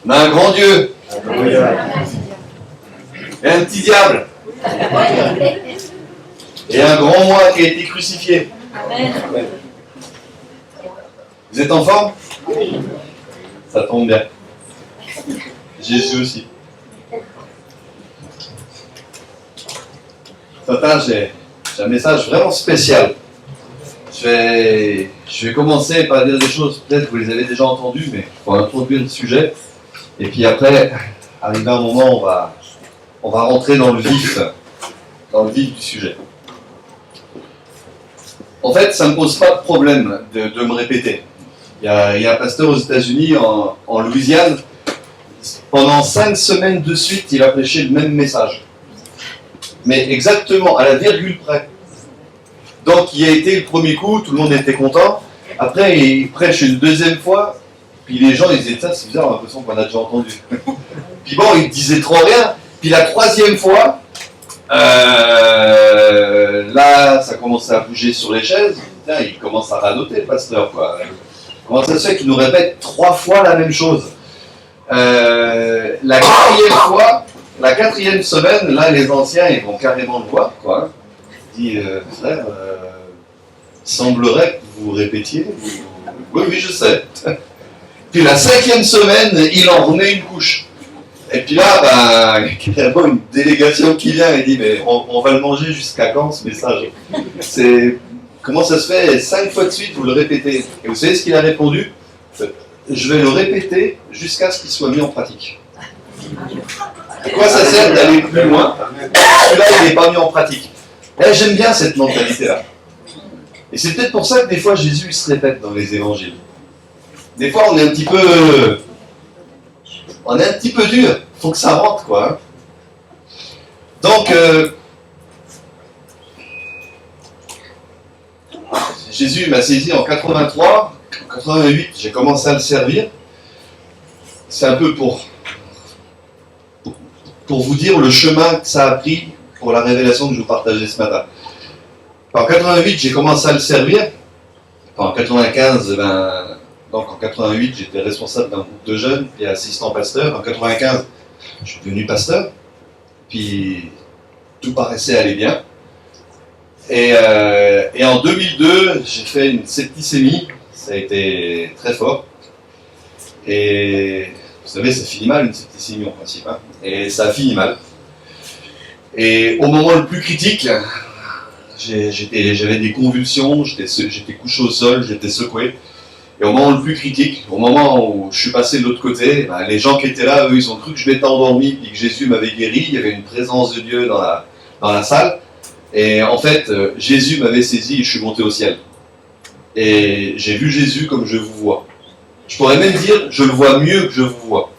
On a un grand Dieu. Et un petit diable. Et un grand moi qui a été crucifié. Amen. Vous êtes en forme? Ça tombe bien. Jésus aussi. Ce matin, j'ai un message vraiment spécial. Je vais commencer par dire des choses, peut-être que vous les avez déjà entendues, mais pour introduire le sujet. Et puis après, arrivé un moment, on va rentrer dans le vif du sujet. En fait, ça ne me pose pas de problème de me répéter. Il y a un pasteur aux États-Unis, en Louisiane, pendant 5 semaines de suite, il a prêché le même message. Mais exactement, à la virgule près. Donc, il a été le premier coup, tout le monde était content. Après, il prêche une deuxième fois, puis les gens, ils disaient, ça, c'est bizarre, on a l'impression qu'on a déjà entendu. Puis bon, il disait trop rien. Puis la troisième fois, là, ça commençait à bouger sur les chaises. Putain, il commence à radoter, le pasteur, quoi. Comment ça se fait qu'il nous répète 3 fois la même chose? La quatrième semaine, là, les anciens, ils vont carrément le voir, quoi. Il dit, frère, semblerait que vous répétiez. Oui, je sais. Puis la 5e semaine, il en remet une couche. Et puis là, il y a une délégation qui vient et dit, mais on va le manger jusqu'à quand, ce message? Comment ça se fait 5 fois de suite, vous le répétez? Et vous savez ce qu'il a répondu? Je vais le répéter jusqu'à ce qu'il soit mis en pratique. À quoi ça sert d'aller plus loin? Celui-là, il n'est pas mis en pratique. Et j'aime bien cette mentalité-là. Et c'est peut-être pour ça que des fois, Jésus il se répète dans les évangiles. Des fois, on est un petit peu dur. Il faut que ça rentre, quoi. Donc, Jésus m'a saisi en 83. En 88, j'ai commencé à le servir. C'est un peu pour vous dire le chemin que ça a pris pour la révélation que je vous partageais ce matin. En 88, j'ai commencé à le servir. En 95, donc en 88, j'étais responsable d'un groupe de jeunes et assistant pasteur. En 95, je suis devenu pasteur. Puis tout paraissait aller bien. Et en 2002, j'ai fait une septicémie. Ça a été très fort. Et vous savez, ça finit mal une septicémie en principe. Hein. Et ça a fini mal. Et au moment le plus critique, j'avais des convulsions, j'étais couché au sol, j'étais secoué. Et au moment le plus critique, au moment où je suis passé de l'autre côté, les gens qui étaient là, eux, ils ont cru que je m'étais endormi et que Jésus m'avait guéri. Il y avait une présence de Dieu dans la salle. Et en fait, Jésus m'avait saisi et je suis monté au ciel. Et j'ai vu Jésus comme je vous vois. Je pourrais même dire, je le vois mieux que je vous vois.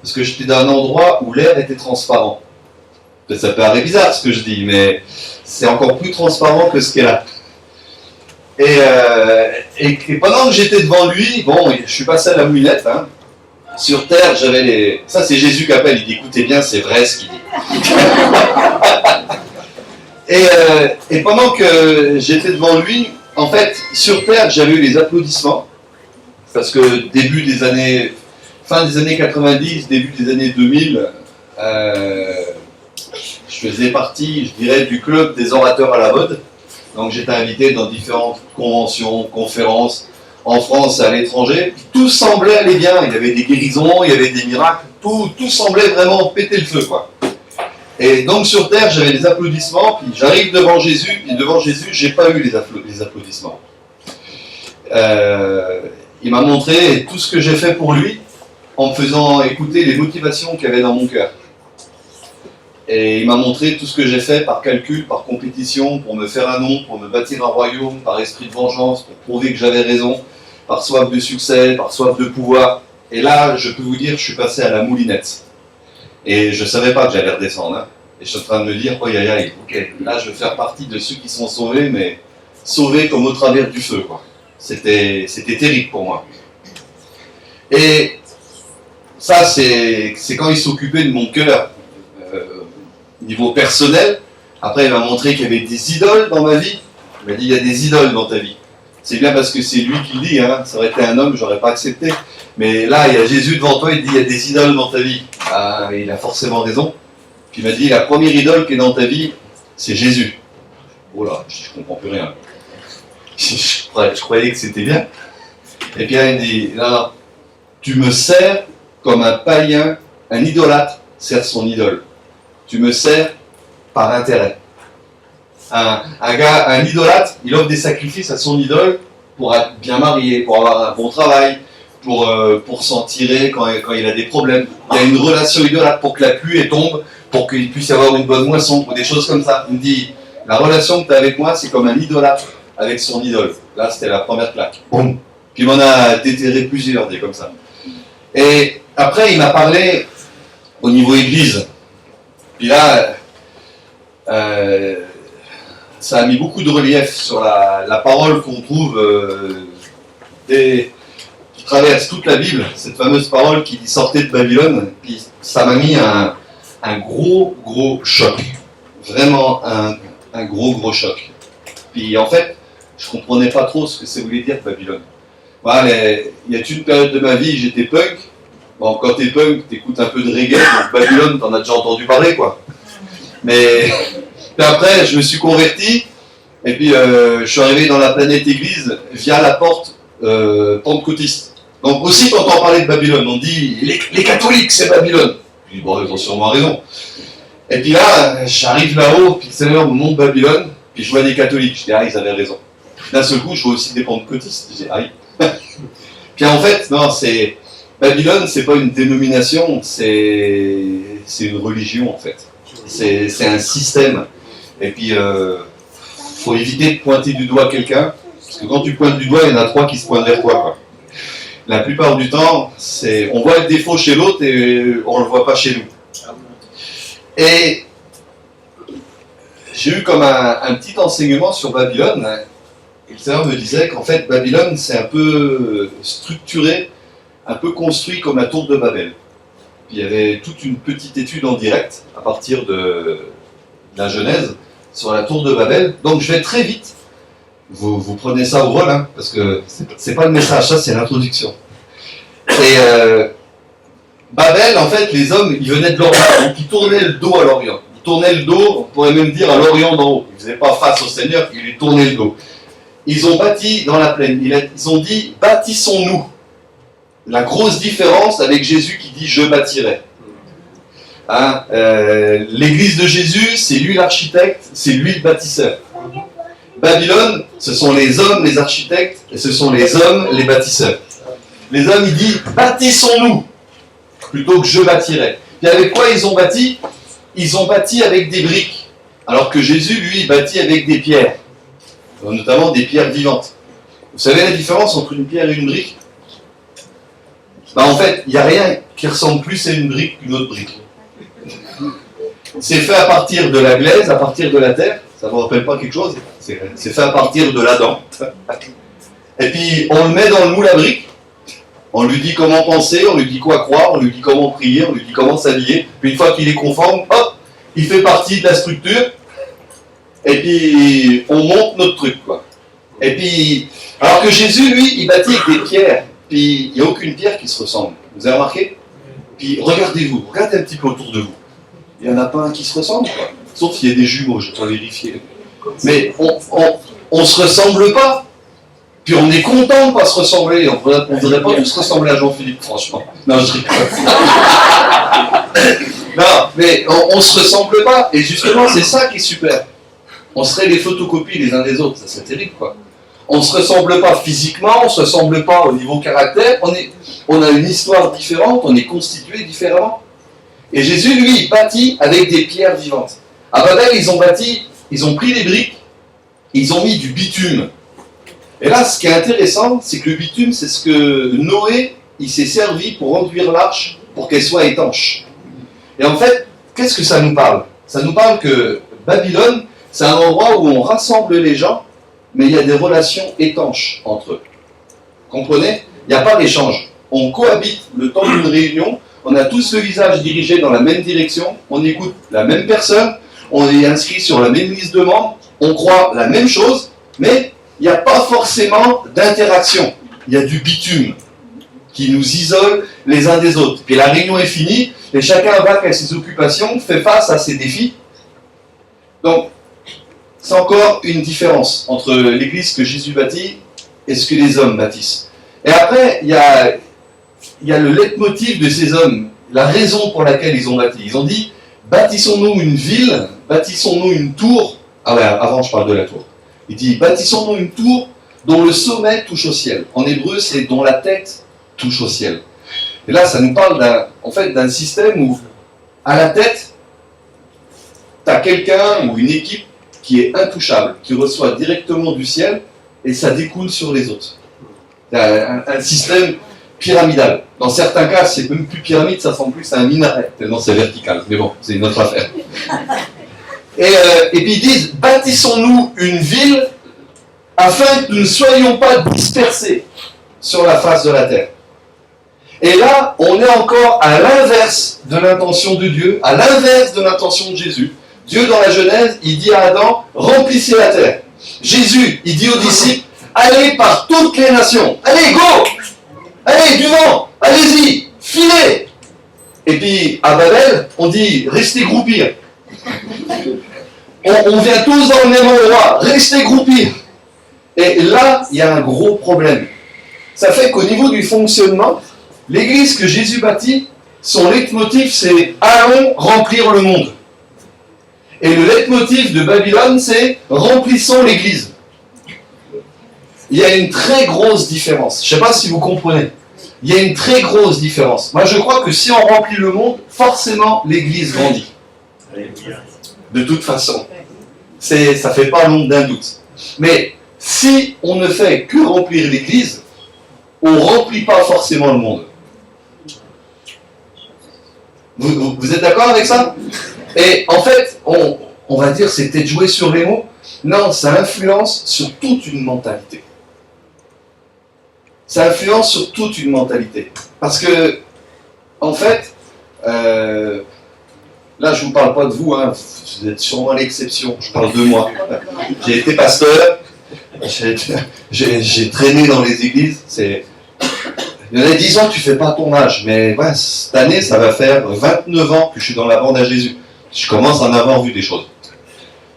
Parce que j'étais dans un endroit où l'air était transparent. Peut-être ça paraît bizarre ce que je dis, mais c'est encore plus transparent que ce qu'il y a là. Et pendant que j'étais devant lui, bon, je suis passé à la moulinette. Hein. Sur terre, j'avais les... Ça, c'est Jésus qui appelle, il dit, écoutez bien, c'est vrai ce qu'il dit. Et pendant que j'étais devant lui, en fait, sur terre, j'avais eu les applaudissements. Parce que fin des années 90, début des années 2000, je faisais partie, je dirais, du club des orateurs à la mode. Donc j'étais invité dans différentes conventions, conférences, en France et à l'étranger. Tout semblait aller bien, il y avait des guérisons, il y avait des miracles, tout semblait vraiment péter le feu, quoi. Et donc sur terre, j'avais les applaudissements, puis j'arrive devant Jésus, et devant Jésus, j'ai pas eu les applaudissements. Il m'a montré tout ce que j'ai fait pour lui, en me faisant écouter les motivations qu'il y avait dans mon cœur. Et il m'a montré tout ce que j'ai fait par calcul, par compétition, pour me faire un nom, pour me bâtir un royaume, par esprit de vengeance, pour prouver que j'avais raison, par soif de succès, par soif de pouvoir. Et là, je peux vous dire, je suis passé à la moulinette. Et je ne savais pas que j'allais redescendre. Hein. Et je suis en train de me dire, oh aïe aïe, ok, là je vais faire partie de ceux qui sont sauvés, mais sauvés comme au travers du feu, quoi. C'était terrible pour moi. Et ça, c'est quand il s'occupait de mon cœur, niveau personnel. Après, il m'a montré qu'il y avait des idoles dans ma vie. Il m'a dit, il y a des idoles dans ta vie. C'est bien parce que c'est lui qui le dit, hein. Ça aurait été un homme, j'aurais pas accepté. Mais là, il y a Jésus devant toi, il dit, il y a des idoles dans ta vie. Ah, il a forcément raison. Puis il m'a dit, la première idole qui est dans ta vie, c'est Jésus. Oh là, je comprends plus rien. Je croyais que c'était bien. Et puis là, il me dit, non, tu me sers comme un païen, un idolâtre sert son idole. Tu me sers par intérêt. Un idolâtre, il offre des sacrifices à son idole pour être bien marié, pour avoir un bon travail, pour s'en tirer quand il a des problèmes. Il y a une relation idolâtre pour que la pluie tombe, pour qu'il puisse y avoir une bonne moisson, ou des choses comme ça. Il me dit, la relation que tu as avec moi, c'est comme un idolâtre avec son idole. Là, c'était la première claque. Boum. Puis il m'en a déterré plusieurs, des comme ça. Et après, il m'a parlé au niveau église. Puis là, ça a mis beaucoup de relief sur la parole qu'on trouve qui traverse toute la Bible, cette fameuse parole qui dit sortez de Babylone. Puis ça m'a mis un gros choc. Vraiment un gros choc. Puis en fait, je comprenais pas trop ce que ça voulait dire Babylone. Voilà, il y a une période de ma vie, j'étais punk. Bon, quand t'es punk, t'écoutes un peu de reggae, donc Babylone, t'en as déjà entendu parler, quoi. Mais puis après, je me suis converti, et puis je suis arrivé dans la planète église via la porte pentecôtiste. Donc aussi, quand on entend parler de Babylone, on dit les catholiques, c'est Babylone. Je dis, bon, ils ont sûrement raison. Et puis là, j'arrive là-haut, puis le Seigneur me montre Babylone, puis je vois des catholiques. Je dis, ah, ils avaient raison. D'un seul coup, je vois aussi des pentecôtistes. Je dis, ah, puis en fait, non, c'est. Babylone, c'est pas une dénomination, c'est une religion en fait. C'est un système. Et puis, faut éviter de pointer du doigt quelqu'un, parce que quand tu pointes du doigt, il y en a 3 qui se pointent vers toi, quoi. La plupart du temps, on voit le défaut chez l'autre et on le voit pas chez nous. Et j'ai eu comme un petit enseignement sur Babylone. Et le Seigneur me disait qu'en fait, Babylone, c'est un peu structuré, un peu construit comme la tour de Babel. Puis il y avait toute une petite étude en direct, à partir de la Genèse, sur la tour de Babel. Donc je vais très vite. Vous prenez ça au vol, hein, parce que c'est pas le message, ça c'est l'introduction. Et Babel, en fait, les hommes, ils venaient de l'Orient, donc ils tournaient le dos à l'Orient. Ils tournaient le dos, on pourrait même dire à l'Orient d'en haut. Ils ne faisaient pas face au Seigneur, ils lui tournaient le dos. Ils ont bâti dans la plaine, ils ont dit « bâtissons-nous ». La grosse différence avec Jésus qui dit « je bâtirai ». Hein, l'église de Jésus, c'est lui l'architecte, c'est lui le bâtisseur. Babylone, ce sont les hommes les architectes, et ce sont les hommes les bâtisseurs. Les hommes, ils disent « bâtissons-nous » plutôt que « je bâtirai ». Et avec quoi ils ont bâti ? Ils ont bâti avec des briques, alors que Jésus, lui, il bâtit avec des pierres. Notamment des pierres vivantes. Vous savez la différence entre une pierre et une brique ? En fait, il n'y a rien qui ressemble plus à une brique qu'une autre brique. C'est fait à partir de la glaise, à partir de la terre. Ça ne vous rappelle pas quelque chose ? C'est fait à partir de l'Adam. Et puis, on le met dans le moule à briques. On lui dit comment penser, on lui dit quoi croire, on lui dit comment prier, on lui dit comment s'habiller. Puis une fois qu'il est conforme, hop, il fait partie de la structure. Et puis, on monte notre truc, quoi. Et puis, alors que Jésus, lui, il bâtit avec des pierres. Puis, il n'y a aucune pierre qui se ressemble. Vous avez remarqué ? Puis, regardez un petit peu autour de vous. Il n'y en a pas un qui se ressemble, quoi. Sauf s'il y a des jumeaux, je dois vérifier. Mais on se ressemble pas. Puis, on est content de ne pas se ressembler. On ne voudrait pas tous ressembler à Jean-Philippe, franchement. Non, je rigole. Non, mais on ne se ressemble pas. Et justement, c'est ça qui est super. On serait les photocopies les uns des autres, ça serait terrible, quoi. On ne se ressemble pas physiquement, on ne se ressemble pas au niveau caractère, on a une histoire différente, on est constitué différemment. Et Jésus, lui, il bâtit avec des pierres vivantes. À Babel, ils ont pris les briques, ils ont mis du bitume. Et là, ce qui est intéressant, c'est que le bitume, c'est ce que Noé, il s'est servi pour enduire l'arche, pour qu'elle soit étanche. Et en fait, qu'est-ce que ça nous parle ? Ça nous parle que Babylone, c'est un endroit où on rassemble les gens, mais il y a des relations étanches entre eux. Comprenez ? Il n'y a pas d'échange. On cohabite le temps d'une réunion, on a tous le visage dirigé dans la même direction, on écoute la même personne, on est inscrit sur la même liste de membres, on croit la même chose, mais il n'y a pas forcément d'interaction. Il y a du bitume qui nous isole les uns des autres. Puis la réunion est finie, et chacun va à ses occupations, fait face à ses défis. Donc, c'est encore une différence entre l'église que Jésus bâtit et ce que les hommes bâtissent. Et après, il y a le leitmotiv de ces hommes, la raison pour laquelle ils ont bâti. Ils ont dit, bâtissons-nous une ville, bâtissons-nous une tour. Ah ouais, avant je parle de la tour. Il dit, bâtissons-nous une tour dont le sommet touche au ciel. En hébreu, c'est dont la tête touche au ciel. Et là, ça nous parle d'un système où, à la tête, tu as quelqu'un ou une équipe qui est intouchable, qui reçoit directement du ciel, et ça découle sur les autres. Tu as un système pyramidal. Dans certains cas, c'est même plus pyramide, ça ressemble plus à un minaret, tellement c'est vertical. Mais bon, c'est une autre affaire. Et puis ils disent, bâtissons-nous une ville afin que nous ne soyons pas dispersés sur la face de la terre. Et là, on est encore à l'inverse de l'intention de Dieu, à l'inverse de l'intention de Jésus. Dieu, dans la Genèse, il dit à Adam, remplissez la terre. Jésus, il dit aux disciples, allez par toutes les nations. Allez, go! Allez, du vent! Allez-y! Filez! Et puis, à Babel, on dit, restez groupir. On vient tous dans le même endroit, restez groupir. Et là, il y a un gros problème. Ça fait qu'au niveau du fonctionnement, l'église que Jésus bâtit, son leitmotiv, c'est « Allons remplir le monde ». Et le leitmotiv de Babylone, c'est « Remplissons l'église ». Il y a une très grosse différence. Je ne sais pas si vous comprenez. Il y a une très grosse différence. Moi, je crois que si on remplit le monde, forcément, l'église grandit. De toute façon. Ça ne fait pas l'ombre d'un doute. Mais si on ne fait que remplir l'église, on ne remplit pas forcément le monde. Vous êtes d'accord avec ça? Et en fait, on va dire c'est peut-être jouer sur les mots. Non, ça influence sur toute une mentalité. Ça influence sur toute une mentalité. Parce que, en fait, là je ne vous parle pas de vous, hein, vous êtes sûrement l'exception, je parle de moi. J'ai été pasteur, j'ai traîné dans les églises, il y en a 10 ans que tu ne fais pas ton âge, mais ouais, cette année, ça va faire 29 ans que je suis dans la bande à Jésus. Je commence à en avoir vu des choses.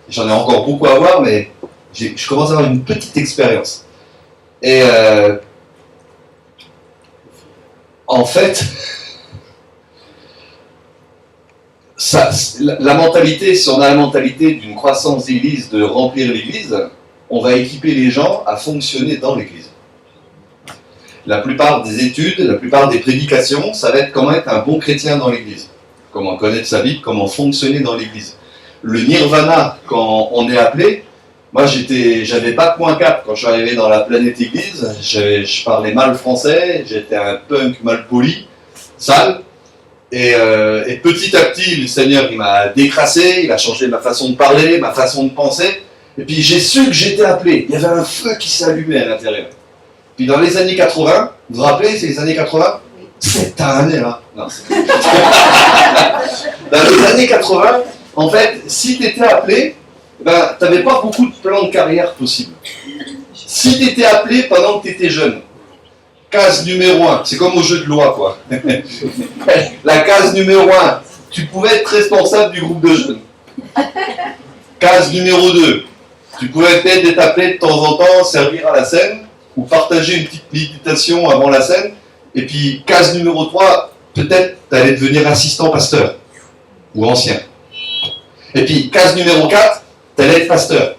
J'en ai encore beaucoup à voir, mais je commence à avoir une petite expérience. Et en fait, la mentalité, si on a la mentalité d'une croissance d'église, de remplir l'église, on va équiper les gens à fonctionner dans l'église. La plupart des études, la plupart des prédications, ça va être comment être un bon chrétien dans l'église. Comment connaître sa Bible, comment fonctionner dans l'église. Le nirvana, quand on est appelé, moi j'avais bac -4 quand je suis arrivé dans la planète église, je parlais mal français, j'étais un punk mal poli, sale, et petit à petit le Seigneur il m'a décrassé, il a changé ma façon de parler, ma façon de penser, et puis j'ai su que j'étais appelé, il y avait un feu qui s'allumait à l'intérieur. Puis dans les années 80, vous vous rappelez, c'est les années 80 ? Cette année-là. Non, dans les années 80, en fait, si tu étais appelé, ben, tu n'avais pas beaucoup de plans de carrière possibles. Si tu étais appelé pendant que tu étais jeune, case numéro 1, c'est comme au jeu de loi, quoi. La case numéro 1, tu pouvais être responsable du groupe de jeunes. Case numéro 2, tu pouvais peut-être être appelé de temps en temps, servir à la scène, ou partager une petite méditation avant la scène. Et puis, case numéro 3, peut-être tu allais devenir assistant pasteur, ou ancien. Et puis, case numéro 4, tu allais être pasteur.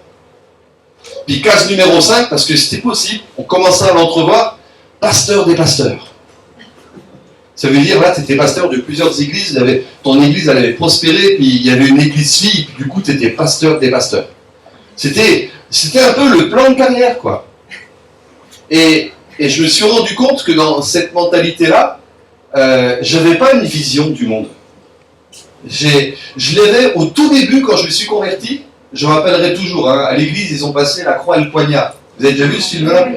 Puis, case numéro 5, parce que c'était possible, on commençait à l'entrevoir, pasteur des pasteurs. Ça veut dire, là, tu étais pasteur de plusieurs églises, ton église elle avait prospéré, puis il y avait une église fille, puis du coup, tu étais pasteur des pasteurs. C'était un peu le plan de carrière, quoi. Et je me suis rendu compte que dans cette mentalité-là, je n'avais pas une vision du monde. Je l'avais au tout début quand je me suis converti. Je me rappellerai toujours, hein, à l'église, ils ont passé la croix et le poignard. Vous avez déjà vu ce film-là?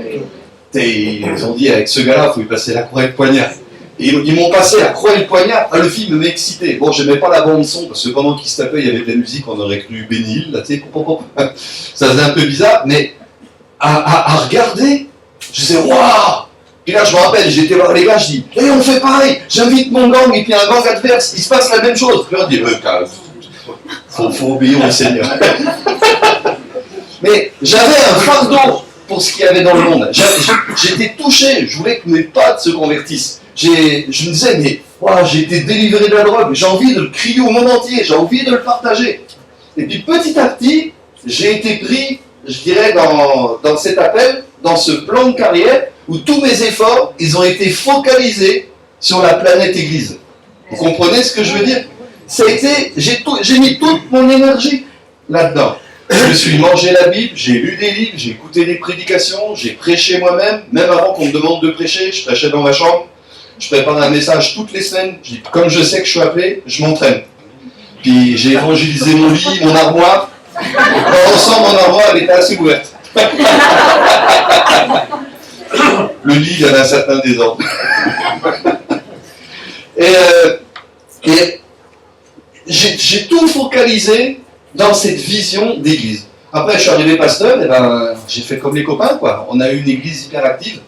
Ils ont dit, avec ce gars-là, il faut lui passer la croix et le poignard. Et ils m'ont passé la croix et le poignard. Ah, le film m'excitait. Bon, je n'aimais pas la bande-son, parce que pendant qu'ils se tapaient, il y avait de la musique, on aurait cru Benny Hill, là, tu sais, ça faisait un peu bizarre, mais à regarder. Je disais, waouh! Puis là, je me rappelle, j'étais voir les gars, je dis, on fait pareil, j'invite mon gang, et puis un gang adverse, il se passe la même chose. Puis on dit, faut obéir au Seigneur. Mais j'avais un fardeau pour ce qu'il y avait dans le monde. J'étais touché, je voulais que mes potes se convertissent. Je me disais, mais wow, j'ai été délivré de la drogue, j'ai envie de le crier au monde entier, j'ai envie de le partager. Et puis petit à petit, j'ai été pris, je dirais, dans cet appel, dans ce plan de carrière, où tous mes efforts, ils ont été focalisés sur la planète Église. Vous comprenez ce que je veux dire? J'ai mis toute mon énergie là-dedans. Je me suis mangé la Bible, j'ai lu des livres, j'ai écouté des prédications, j'ai prêché moi-même, même avant qu'on me demande de prêcher, je prêchais dans ma chambre. Je prépare un message toutes les semaines, comme je sais que je suis appelé, je m'entraîne. Puis j'ai évangélisé mon lit, mon armoire. Dans l'ensemble, mon armoire, elle était assez ouverte. Le lit, il y avait un certain désordre. Et j'ai tout focalisé dans cette vision d'église. Après, je suis arrivé pasteur, et ben, j'ai fait comme les copains, quoi. On a eu une église hyper active,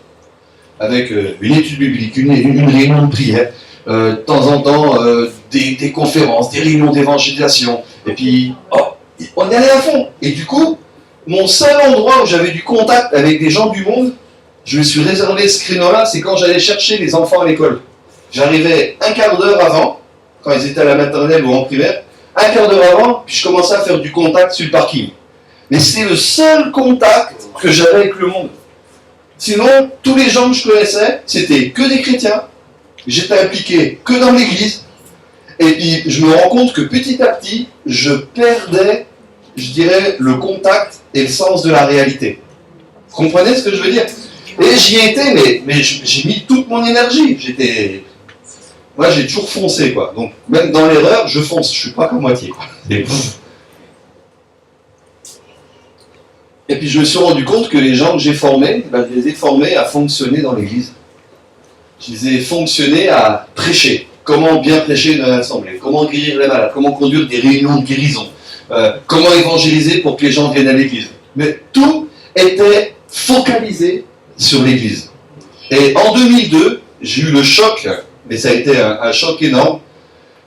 avec une étude biblique, une réunion de prière, de temps en temps, des conférences, des réunions d'évangélisation. Et puis, on y allait à fond. Et du coup, mon seul endroit où j'avais du contact avec des gens du monde, je me suis réservé ce créneau-là, c'est quand j'allais chercher les enfants à l'école. J'arrivais un quart d'heure avant, quand ils étaient à la maternelle ou en primaire, un quart d'heure avant, puis je commençais à faire du contact sur le parking. Mais c'est le seul contact que j'avais avec le monde. Sinon, tous les gens que je connaissais, c'était que des chrétiens. J'étais impliqué que dans l'église. Et puis, je me rends compte que petit à petit, je perdais, je dirais, le contact et le sens de la réalité. Vous comprenez ce que je veux dire? Et j'y étais, mais j'ai mis toute mon énergie. Moi, j'ai toujours foncé, quoi. Donc, même dans l'erreur, je fonce. Je suis pas qu'à moitié, quoi. Et puis, je me suis rendu compte que les gens que j'ai formés, je les ai formés à fonctionner dans l'église. Je les ai fonctionnés à prêcher. Comment bien prêcher dans l'assemblée, comment guérir les malades, comment conduire des réunions de guérison, comment évangéliser pour que les gens viennent à l'église. Mais tout était focalisé sur l'église. Et en 2002, j'ai eu le choc, mais ça a été un choc énorme.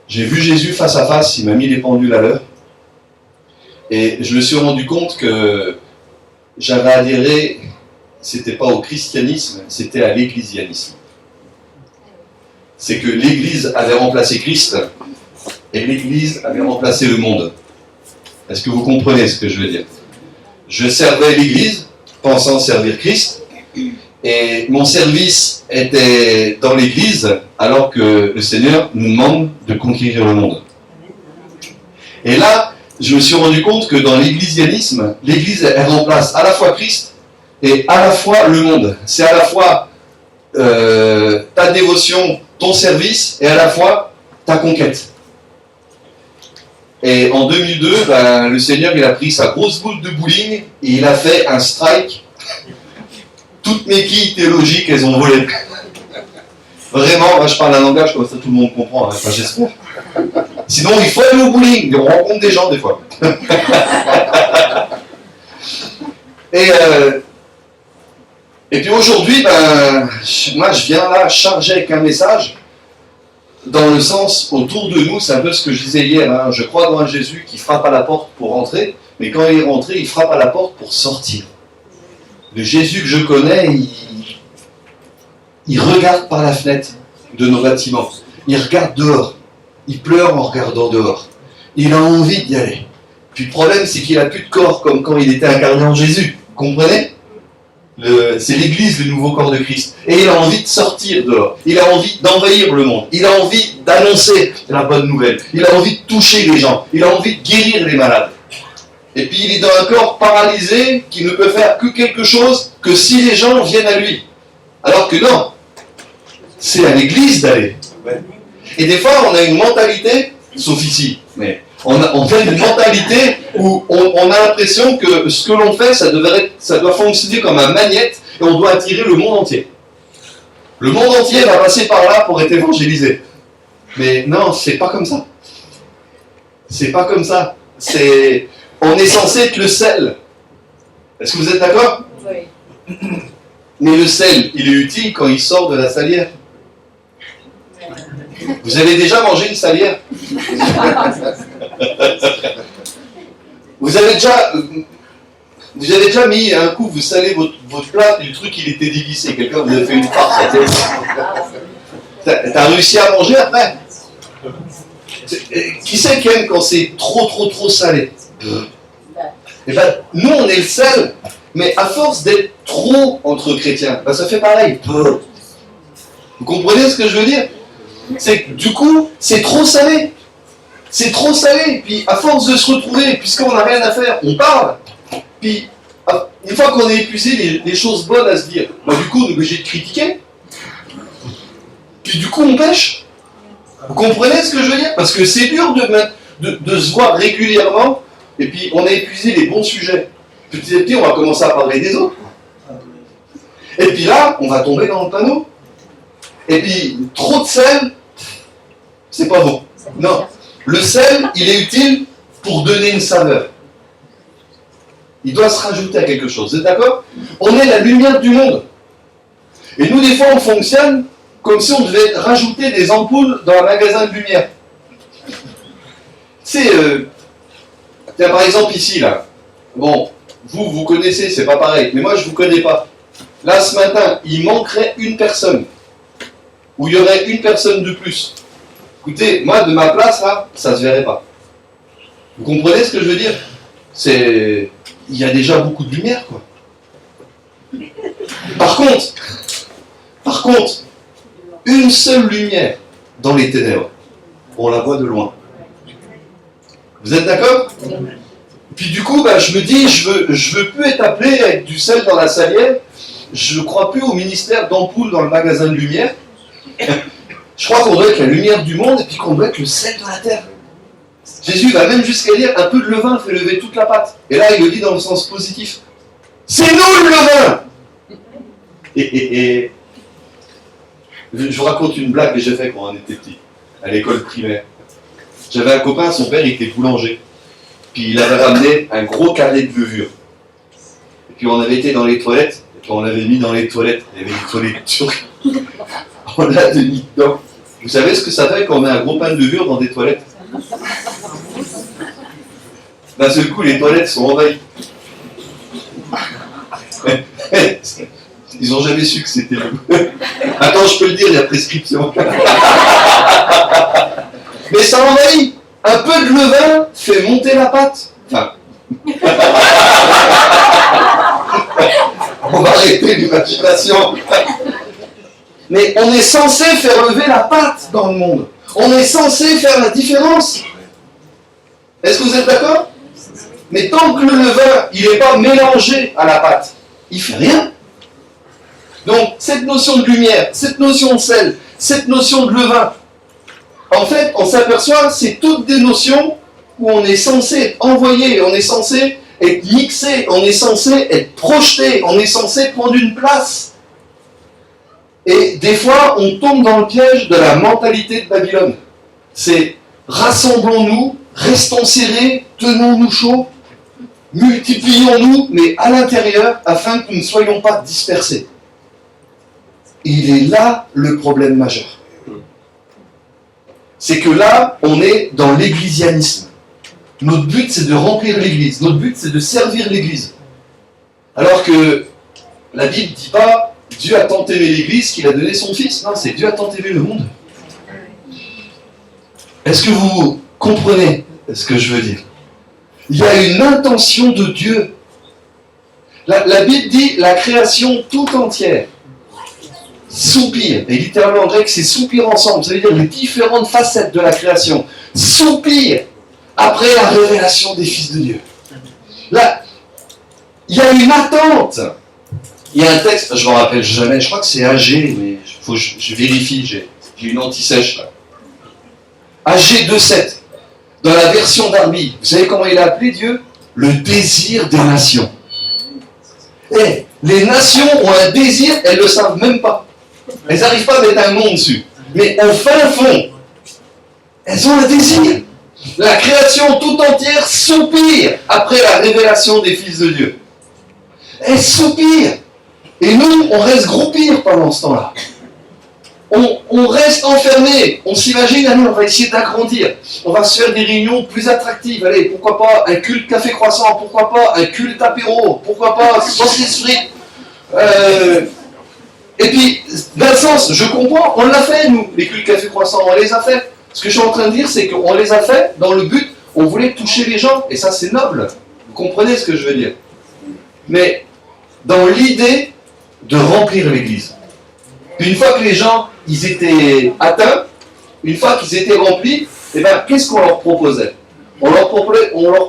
J'ai vu Jésus face à face, il m'a mis les pendules à l'heure. Et je me suis rendu compte que j'avais adhéré, c'était pas au christianisme, c'était à l'ecclésianisme. C'est que l'Église avait remplacé Christ et l'Église avait remplacé le monde. Est-ce que vous comprenez ce que je veux dire? Je servais l'Église, pensant servir Christ, et mon service était dans l'Église, alors que le Seigneur nous demande de conquérir le monde. Et là, je me suis rendu compte que dans l'ecclésianisme, l'Église, elle remplace à la fois Christ et à la fois le monde. C'est à la fois ta dévotion, ton service, et à la fois ta conquête. Et en 2002, le Seigneur, il a pris sa grosse boule de bowling et il a fait un strike. Toutes mes quilles théologiques, elles ont volé. Vraiment, moi je parle un langage comme ça, tout le monde comprend, hein, enfin, j'espère. Sinon, il faut aller au bowling, on rencontre des gens des fois. Et puis aujourd'hui, moi je viens là chargé avec un message, dans le sens, autour de nous, c'est un peu ce que je disais hier, hein, je crois dans un Jésus qui frappe à la porte pour rentrer, mais quand il est rentré, il frappe à la porte pour sortir. Le Jésus que je connais, il regarde par la fenêtre de nos bâtiments, il regarde dehors, il pleure en regardant dehors, il a envie d'y aller. Puis le problème, c'est qu'il n'a plus de corps comme quand il était incarné en Jésus, vous comprenez? C'est l'Église, le nouveau corps de Christ. Et il a envie de sortir dehors. Il a envie d'envahir le monde. Il a envie d'annoncer la bonne nouvelle. Il a envie de toucher les gens. Il a envie de guérir les malades. Et puis il est dans un corps paralysé qui ne peut faire que quelque chose que si les gens viennent à lui. Alors que non, c'est à l'Église d'aller. Et des fois, on a une mentalité, sauf ici, mais on a une mentalité où on a l'impression que ce que l'on fait, ça doit fonctionner comme un magnète et on doit attirer le monde entier. Le monde entier va passer par là pour être évangélisé. Mais non, c'est pas comme ça. C'est pas comme ça. On est censé être le sel. Est-ce que vous êtes d'accord? Oui. Mais le sel, il est utile quand il sort de la salière. Vous avez déjà mangé une salière? Vous avez déjà mis un coup, vous salez votre plat, et le truc il était dévissé. Quelqu'un vous a fait une farce. T'as réussi à manger après? Qui c'est qui aime quand c'est trop salé? Eh ben, nous on est le sel, mais à force d'être trop entre chrétiens, ben, ça fait pareil. Vous comprenez ce que je veux dire? C'est que du coup, c'est trop salé. C'est trop salé. Puis à force de se retrouver, puisqu'on n'a rien à faire, on parle. Puis une fois qu'on a épuisé les choses bonnes à se dire, ben, du coup on est obligé de critiquer. Puis du coup on pêche. Vous comprenez ce que je veux dire? Parce que c'est dur de se voir régulièrement, et puis on a épuisé les bons sujets. Petit à petit, on va commencer à parler des autres. Et puis là, on va tomber dans le panneau. Et puis, trop de sel, c'est pas bon. Non. Le sel, il est utile pour donner une saveur. Il doit se rajouter à quelque chose. Vous êtes d'accord? On est la lumière du monde. Et nous, des fois, on fonctionne comme si on devait rajouter des ampoules dans un magasin de lumière. C'est, par exemple ici, là. Bon, vous connaissez, c'est pas pareil. Mais moi, je vous connais pas. Là, ce matin, il manquerait une personne. Ou il y aurait une personne de plus. Écoutez, moi, de ma place, là, ça se verrait pas. Vous comprenez ce que je veux dire? Il y a déjà beaucoup de lumière, quoi. Par contre, une seule lumière dans les ténèbres, on la voit de loin. Vous êtes d'accord? Puis du coup, je me dis, je veux plus être appelé avec du sel dans la salière. Je ne crois plus au ministère d'ampoule dans le magasin de lumière. Je crois qu'on doit être la lumière du monde et puis qu'on doit être le sel de la terre. Jésus va même jusqu'à dire un peu de levain fait lever toute la pâte. Et là, il le dit dans le sens positif. C'est nous le levain! Et je vous raconte une blague que j'ai faite quand on était petit, à l'école primaire. J'avais un copain, son père il était boulanger. Puis il avait ramené un gros carnet de levure. Et puis on avait été dans les toilettes, et puis on l'avait mis dans les toilettes. Il y avait des toilettes turques. On l'a mis dedans. Vous savez ce que ça fait quand on met un gros pain de levure dans des toilettes? D'un seul coup, les toilettes sont envahies. Ils n'ont jamais su que c'était nous. Attends, je peux le dire, il y a prescription. Mais ça envahit. Un peu de levain fait monter la pâte. Enfin. On va arrêter l'imagination. Mais on est censé faire lever la pâte dans le monde. On est censé faire la différence. Est-ce que vous êtes d'accord? Mais tant que le levain, il n'est pas mélangé à la pâte, il ne fait rien. Donc, cette notion de lumière, cette notion de sel, cette notion de levain, en fait, on s'aperçoit, c'est toutes des notions où on est censé être envoyé, on est censé être mixé, on est censé être projeté, on est censé prendre une place. Et des fois, on tombe dans le piège de la mentalité de Babylone. C'est rassemblons-nous, restons serrés, tenons-nous chauds, multiplions-nous, mais à l'intérieur, afin que nous ne soyons pas dispersés. Il est là le problème majeur. C'est que là, on est dans l'églisianisme. Notre but, c'est de remplir l'église. Notre but, c'est de servir l'église. Alors que la Bible ne dit pas Dieu a tant aimé l'église qu'il a donné son fils. Non, c'est Dieu a tant aimé le monde. Est-ce que vous comprenez ce que je veux dire? Il y a une intention de Dieu. La Bible dit la création tout entière soupire, et littéralement en grec c'est soupir ensemble, ça veut dire les différentes facettes de la création soupire après la révélation des fils de Dieu. Là, il y a une attente. Il y a un texte, je ne me rappelle jamais, je crois que c'est AG, mais faut que je vérifie, j'ai une anti-sèche là. AG 2.7, dans la version Darby, vous savez comment il a appelé Dieu? Le désir des nations. Et les nations ont un désir, elles ne le savent même pas. Elles n'arrivent pas à mettre un nom dessus. Mais au fin fond, elles ont un désir. La création tout entière soupire après la révélation des fils de Dieu. Elle soupire. Et nous, on reste groupir pendant ce temps-là. On reste enfermé. On s'imagine, allez, on va essayer d'agrandir. On va se faire des réunions plus attractives. Allez, pourquoi pas un culte café croissant, pourquoi pas un culte apéro, pourquoi pas saucisse frites. Et puis, d'un sens, je comprends, on l'a fait, nous, les cultes café croissant, on les a fait. Ce que je suis en train de dire, c'est qu'on les a fait dans le but, on voulait toucher les gens, et ça c'est noble. Vous comprenez ce que je veux dire? Mais dans l'idée de remplir l'église. Une fois que les gens, ils étaient atteints, une fois qu'ils étaient remplis, eh ben, qu'est-ce qu'on leur proposait? On leur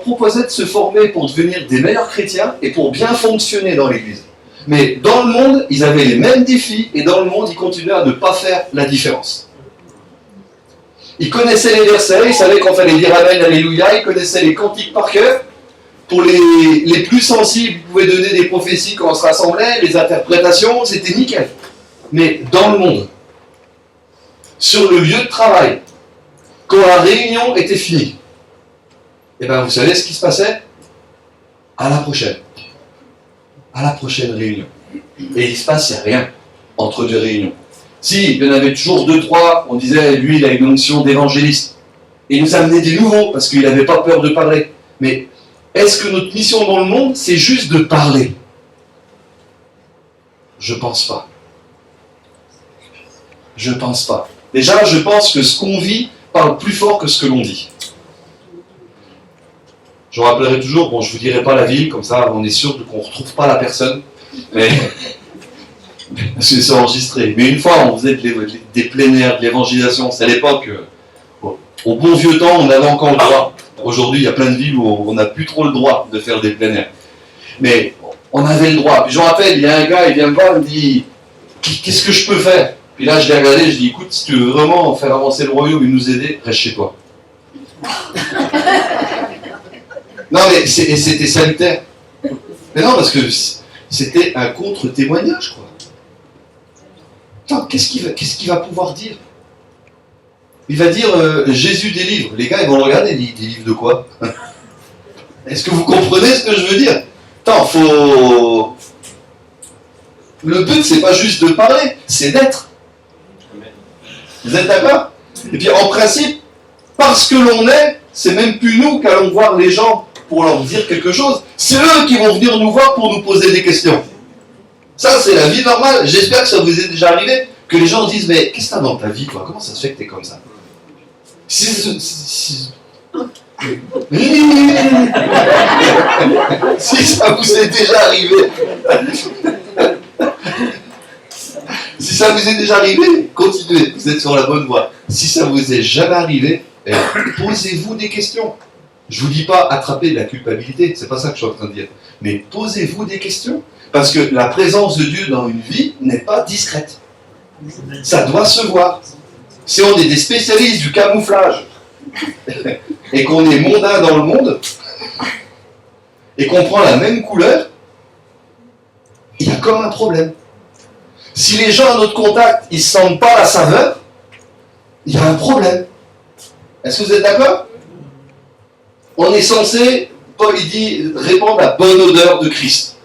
proposait de se former pour devenir des meilleurs chrétiens et pour bien fonctionner dans l'église. Mais dans le monde, ils avaient les mêmes défis et dans le monde, ils continuaient à ne pas faire la différence. Ils connaissaient les versets, ils savaient qu'on fallait dire Amen, Alléluia, ils connaissaient les cantiques par cœur. Pour les plus sensibles, ils pouvaient donner des prophéties quand on se rassemblait, les interprétations, c'était nickel. Mais dans le monde, sur le lieu de travail, quand la réunion était finie, et bien vous savez ce qui se passait? À la prochaine réunion. Et il ne se passait rien entre deux réunions. Si, il y en avait toujours 2-3, on disait, lui, il a une onction d'évangéliste. Et il nous amenait des nouveaux, parce qu'il n'avait pas peur de parler. Mais est-ce que notre mission dans le monde, c'est juste de parler? Je pense pas. Je pense pas. Déjà, je pense que ce qu'on vit parle plus fort que ce que l'on dit. Je rappellerai toujours, bon, je ne vous dirai pas la ville, comme ça, on est sûr qu'on ne retrouve pas la personne. Mais parce que c'est enregistré. Mais une fois, on faisait des plénières, de l'évangélisation. C'est à l'époque, au bon vieux temps, on avait encore le droit. Aujourd'hui, il y a plein de villes où on n'a plus trop le droit de faire des plénières. Mais on avait le droit. Puis je me rappelle, il y a un gars, il vient me voir, il me dit « Qu'est-ce que je peux faire ?» Puis là, je l'ai regardé, je dis « Écoute, si tu veux vraiment faire avancer le royaume et nous aider, reste chez toi. » Non, mais c'était salutaire. Mais non, parce que c'était un contre-témoignage, quoi. Attends, qu'est-ce qu'il va pouvoir dire? Il va dire Jésus délivre. Les gars, ils vont le regarder, ils délivrent de quoi? Est-ce que vous comprenez ce que je veux dire? Attends, faut. Le but, c'est pas juste de parler, c'est d'être. Vous êtes d'accord? Et puis, en principe, parce que l'on est, c'est même plus nous qu'allons voir les gens pour leur dire quelque chose. C'est eux qui vont venir nous voir pour nous poser des questions. Ça, c'est la vie normale. J'espère que ça vous est déjà arrivé, que les gens disent, mais qu'est-ce que t'as dans ta vie, toi? Comment ça se fait que t'es comme ça? Si ça vous est déjà arrivé, si ça vous est déjà arrivé, continuez, vous êtes sur la bonne voie. Si ça vous est jamais arrivé, posez-vous des questions. Je vous dis pas attraper de la culpabilité, c'est pas ça que je suis en train de dire. Mais posez-vous des questions. Parce que la présence de Dieu dans une vie n'est pas discrète. Ça doit se voir. Si on est des spécialistes du camouflage et qu'on est mondain dans le monde et qu'on prend la même couleur, il y a comme un problème. Si les gens à notre contact, ils ne sentent pas la saveur, il y a un problème. Est-ce que vous êtes d'accord? On est censé, Paul il dit, répandre la bonne odeur de Christ.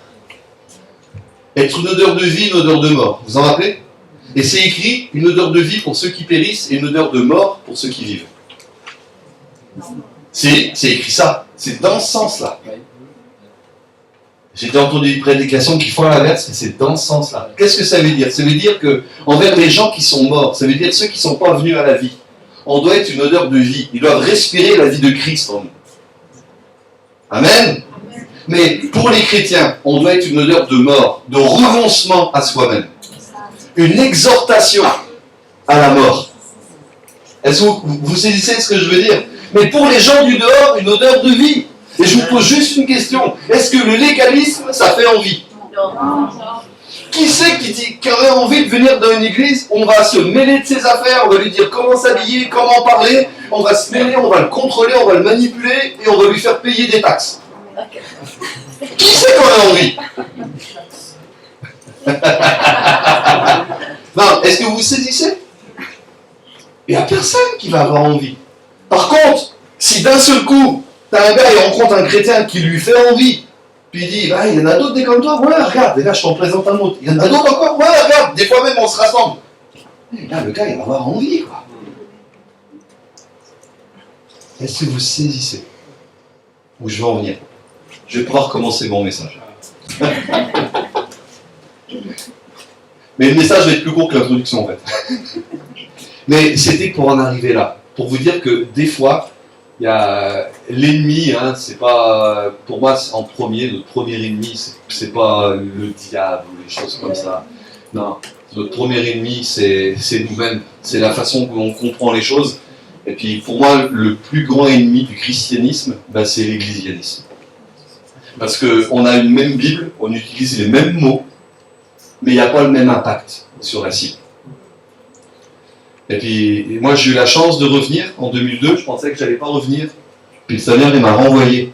Être une odeur de vie, une odeur de mort. Vous en rappelez? Et c'est écrit, une odeur de vie pour ceux qui périssent et une odeur de mort pour ceux qui vivent. C'est écrit ça. C'est dans ce sens-là. J'ai entendu des prédications qui font l'inverse, mais c'est dans ce sens-là. Qu'est-ce que ça veut dire? Ça veut dire que envers les gens qui sont morts, ça veut dire ceux qui ne sont pas venus à la vie, on doit être une odeur de vie. Ils doivent respirer la vie de Christ en nous. Amen. Mais pour les chrétiens, on doit être une odeur de mort, de renoncement à soi-même. Une exhortation à la mort. Est-ce que vous saisissez ce que je veux dire? Mais pour les gens du dehors, une odeur de vie. Et je vous pose juste une question. Est-ce que le légalisme, ça fait envie? Non. Qui c'est qui aurait envie de venir dans une église? On va se mêler de ses affaires, on va lui dire comment s'habiller, comment parler, on va se mêler, on va le contrôler, on va le manipuler et on va lui faire payer des taxes. Qui c'est qui aurait envie? Non, est-ce que vous saisissez? Il n'y a personne qui va avoir envie. Par contre, si d'un seul coup, t'as un gars, il rencontre un chrétien qui lui fait envie, Puis il dit, bah, il y en a d'autres des comme toi, ouais, regarde, et là je t'en présente un autre. Il y en a d'autres encore, ouais, regarde, des fois même on se rassemble. Et là, le gars, il va avoir envie, quoi. Est-ce que vous saisissez où je veux en venir? Je vais pouvoir commencer mon message. Mais le message va être plus court que l'introduction, en fait. Mais c'était pour en arriver là. Pour vous dire que des fois, il y a l'ennemi, hein, c'est pas, pour moi, en premier, notre premier ennemi, c'est pas le diable ou les choses comme ça. Non, notre premier ennemi, c'est nous-mêmes. C'est la façon dont on comprend les choses. Et puis, pour moi, le plus grand ennemi du christianisme, ben, c'est l'églisianisme. Parce qu'on a une même Bible, on utilise les mêmes mots, mais il n'y a pas le même impact sur la cible. Et puis, moi, j'ai eu la chance de revenir en 2002. Je pensais que je n'allais pas revenir. Puis le Seigneur, il m'a renvoyé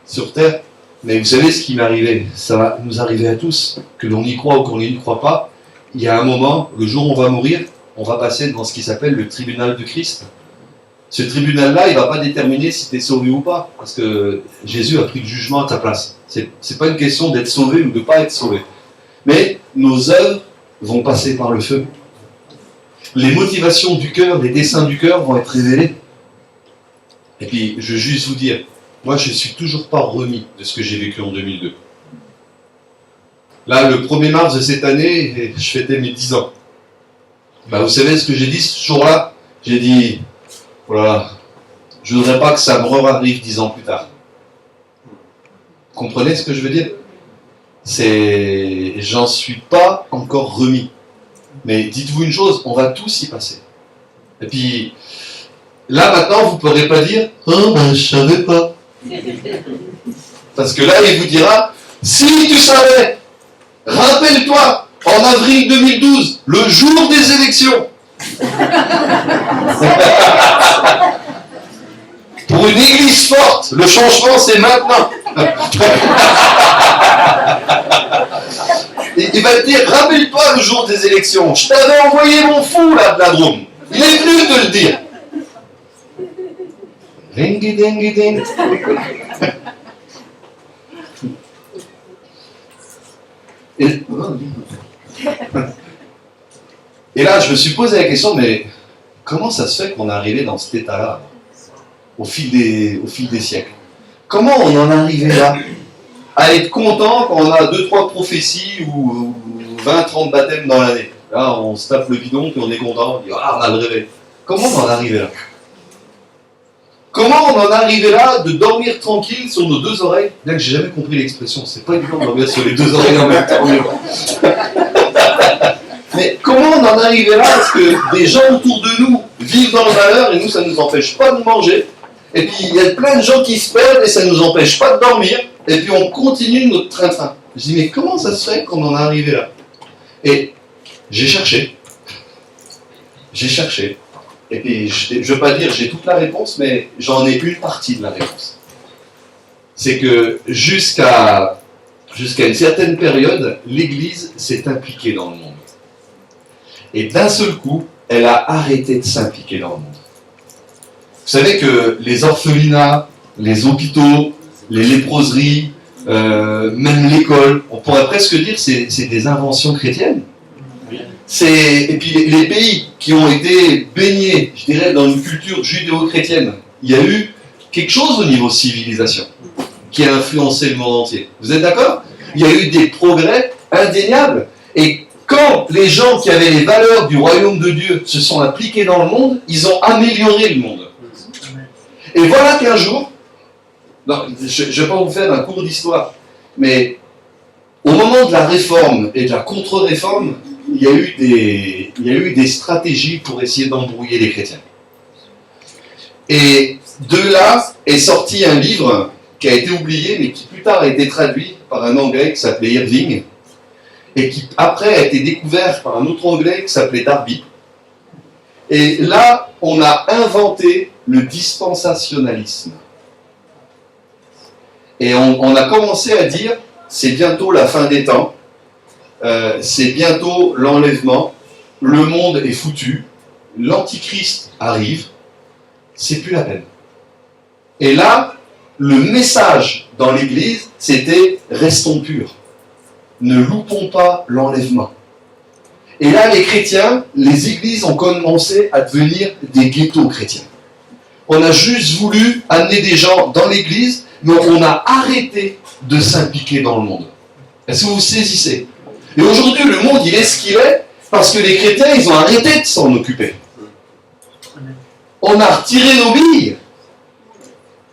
sur Terre. Mais vous savez ce qui m'est arrivé? Ça va nous arriver à tous. Que l'on y croit ou qu'on n'y croit pas, il y a un moment, le jour où on va mourir, on va passer dans ce qui s'appelle le tribunal de Christ. Ce tribunal-là, il ne va pas déterminer si tu es sauvé ou pas. Parce que Jésus a pris le jugement à ta place. Ce n'est pas une question d'être sauvé ou de ne pas être sauvé. Mais nos œuvres vont passer par le feu. Les motivations du cœur, les desseins du cœur vont être révélés. Et puis, je veux juste vous dire, moi, je ne suis toujours pas remis de ce que j'ai vécu en 2002. Là, le 1er mars de cette année, je fêtais mes 10 ans. Ben, vous savez ce que j'ai dit ce jour-là? J'ai dit, voilà, je ne voudrais pas que ça me arrive 10 ans plus tard. Vous comprenez ce que je veux dire? J'en suis pas encore remis. Mais dites-vous une chose, on va tous y passer. Et puis, là maintenant, vous ne pourrez pas dire « Oh, ben je ne savais pas ». Parce que là, il vous dira « Si tu savais, rappelle-toi, en avril 2012, le jour des élections. » Pour une église forte, le changement c'est maintenant. Et il va te dire, rappelle-toi le jour des élections, je t'avais envoyé mon fou là de la Drôme. Il est venu te le dire. Ringy dingy ding. Et là, je me suis posé la question, mais comment ça se fait qu'on est arrivé dans cet état-là au fil des siècles? Comment on en est arrivé là? À être content quand on a 2-3 prophéties ou 20-30 baptêmes dans l'année. Là, on se tape le bidon, puis on est content, on dit « Ah, on a le réveil ». Comment on en est arrivé là? Comment on en est arrivé là de dormir tranquille sur nos 2 oreilles? Bien que j'ai jamais compris l'expression, c'est pas évident de dormir sur les 2 oreilles en même temps. Mais comment on en est arrivé là? Parce que des gens autour de nous vivent dans le malheur et nous, ça ne nous empêche pas de manger. Et puis, il y a plein de gens qui se perdent et ça ne nous empêche pas de dormir. Et puis, on continue notre train-train. Je dis, mais comment ça se fait qu'on en est arrivé là? Et j'ai cherché. Et puis, je ne veux pas dire j'ai toute la réponse, mais j'en ai une partie de la réponse. C'est que jusqu'à une certaine période, l'Église s'est impliquée dans le monde. Et d'un seul coup, elle a arrêté de s'impliquer dans le monde. Vous savez que les orphelinats, les hôpitaux, les léproseries, même l'école, on pourrait presque dire que c'est des inventions chrétiennes. Et puis les pays qui ont été baignés, je dirais, dans une culture judéo-chrétienne, il y a eu quelque chose au niveau civilisation qui a influencé le monde entier. Vous êtes d'accord? Il y a eu des progrès indéniables. Et quand les gens qui avaient les valeurs du royaume de Dieu se sont impliqués dans le monde, ils ont amélioré le monde. Et voilà qu'un jour, non, je ne vais pas vous faire un cours d'histoire, mais au moment de la réforme et de la contre-réforme, il y a eu des stratégies pour essayer d'embrouiller les chrétiens. Et de là est sorti un livre qui a été oublié, mais qui plus tard a été traduit par un Anglais qui s'appelait Irving, et qui après a été découvert par un autre Anglais qui s'appelait Darby. Et là, on a inventé le dispensationalisme. Et on a commencé à dire, c'est bientôt la fin des temps, c'est bientôt l'enlèvement, le monde est foutu, l'antichrist arrive, c'est plus la peine. Et là, le message dans l'Église, c'était « restons purs ». Ne loupons pas l'enlèvement. Et là, les chrétiens, les églises ont commencé à devenir des ghettos chrétiens. On a juste voulu amener des gens dans l'église, mais on a arrêté de s'impliquer dans le monde. Est-ce que vous saisissez? Et aujourd'hui, le monde, il est ce qu'il est, parce que les chrétiens, ils ont arrêté de s'en occuper. On a retiré nos billes.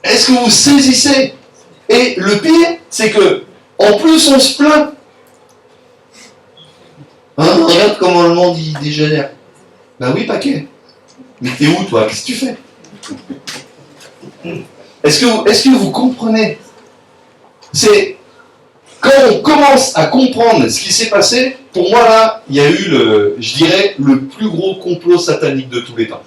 Est-ce que vous saisissez? Et le pire, c'est que, en plus, on se plaint. Hein, regarde comment le monde il dégénère. Ben oui, paquet. Mais t'es où, toi? Qu'est-ce que tu fais? Est-ce que vous comprenez? C'est quand on commence à comprendre ce qui s'est passé, pour moi là, il y a eu je dirais, le plus gros complot satanique de tous les temps.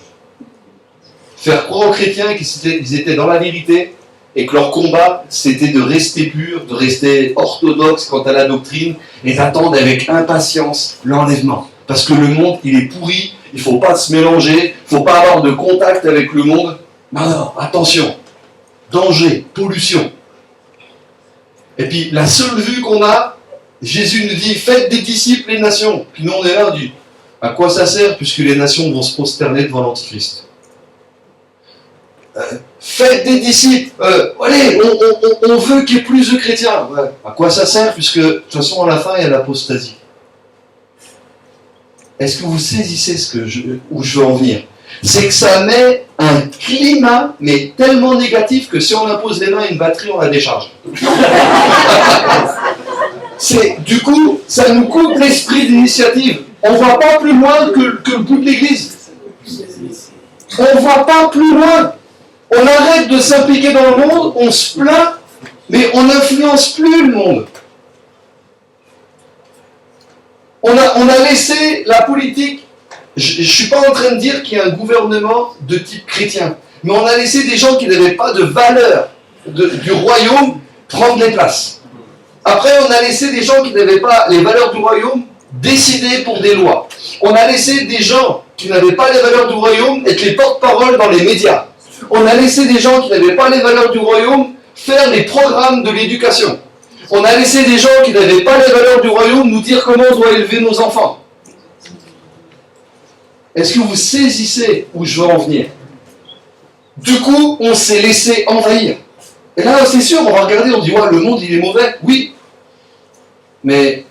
Faire croire aux chrétiens qu'ils étaient dans la vérité et que leur combat, c'était de rester pur, de rester orthodoxe quant à la doctrine et d'attendre avec impatience l'enlèvement. Parce que le monde, il est pourri, il ne faut pas se mélanger, il ne faut pas avoir de contact avec le monde. Non, attention, danger, pollution. Et puis, la seule vue qu'on a, Jésus nous dit, faites des disciples les nations. Puis nous, on est là, on dit, à quoi ça sert puisque les nations vont se prosterner devant l'Antichrist? Faites des disciples. Allez, on veut qu'il y ait plus de chrétiens. Ouais. À quoi ça sert puisque, de toute façon, à la fin, il y a l'apostasie. Est-ce que vous saisissez où je veux en venir? C'est que ça met un climat, mais tellement négatif que si on impose les mains à une batterie, on la décharge. Du coup, ça nous coupe l'esprit d'initiative. On ne voit pas plus loin que le bout de l'église. On ne voit pas plus loin. On arrête de s'impliquer dans le monde, on se plaint, mais on n'influence plus le monde. On a laissé la politique. Je ne suis pas en train de dire qu'il y a un gouvernement de type chrétien, mais on a laissé des gens qui n'avaient pas de valeur du royaume prendre les places. Après, on a laissé des gens qui n'avaient pas les valeurs du royaume décider pour des lois. On a laissé des gens qui n'avaient pas les valeurs du royaume être les porte-parole dans les médias. On a laissé des gens qui n'avaient pas les valeurs du royaume faire les programmes de l'éducation. On a laissé des gens qui n'avaient pas les valeurs du royaume nous dire comment on doit élever nos enfants. Est-ce que vous saisissez où je veux en venir? Du coup, on s'est laissé envahir. Et là, c'est sûr, on va regarder, on dit, ouais, le monde, il est mauvais. Oui. Mais,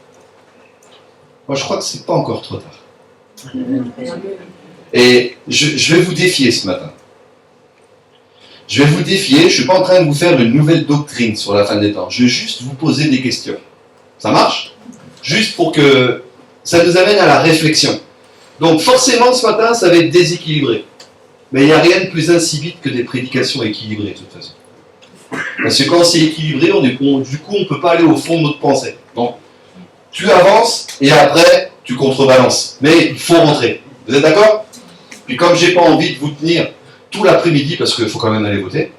moi, je crois que c'est pas encore trop tard. Et je vais vous défier ce matin. Je vais vous défier, je ne suis pas en train de vous faire une nouvelle doctrine sur la fin des temps. Je vais juste vous poser des questions. Ça marche? Juste pour que ça nous amène à la réflexion. Donc forcément, ce matin, ça va être déséquilibré. Mais il n'y a rien de plus insipide que des prédications équilibrées, de toute façon. Parce que quand c'est équilibré, du coup, on ne peut pas aller au fond de notre pensée. Donc, tu avances et après, tu contrebalances. Mais il faut rentrer. Vous êtes d'accord? Puis comme j'ai pas envie de vous tenir tout l'après-midi, parce qu'il faut quand même aller voter.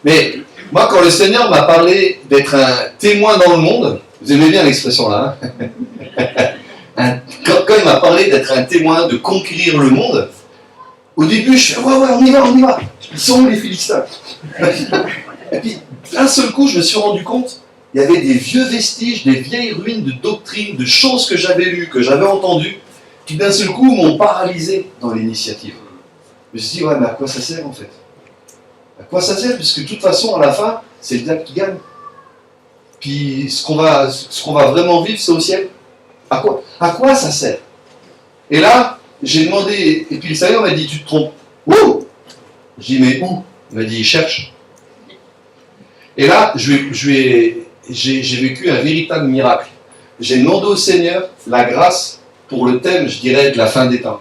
Mais moi, quand le Seigneur m'a parlé d'être un témoin dans le monde, vous aimez bien l'expression là, hein? Quand il m'a parlé d'être un témoin, de conquérir le monde, au début, je fais ouais, on y va. Ils sont où les Philistins? Et puis, d'un seul coup, je me suis rendu compte, il y avait des vieux vestiges, des vieilles ruines de doctrines, de choses que j'avais lues, que j'avais entendues, qui d'un seul coup m'ont paralysé dans l'initiative. Je me suis dit, ouais, mais à quoi ça sert en fait? À quoi ça sert? Puisque de toute façon, à la fin, c'est le diable qui gagne. Puis ce qu'on va vraiment vivre, c'est au ciel. À quoi ça sert? Et là, j'ai demandé, et puis le Seigneur m'a dit, tu te trompes. Ouh! J'ai dit, mais où? Il m'a dit, cherche. Et là, j'ai vécu un véritable miracle. J'ai demandé au Seigneur la grâce pour le thème, je dirais, de la fin des temps.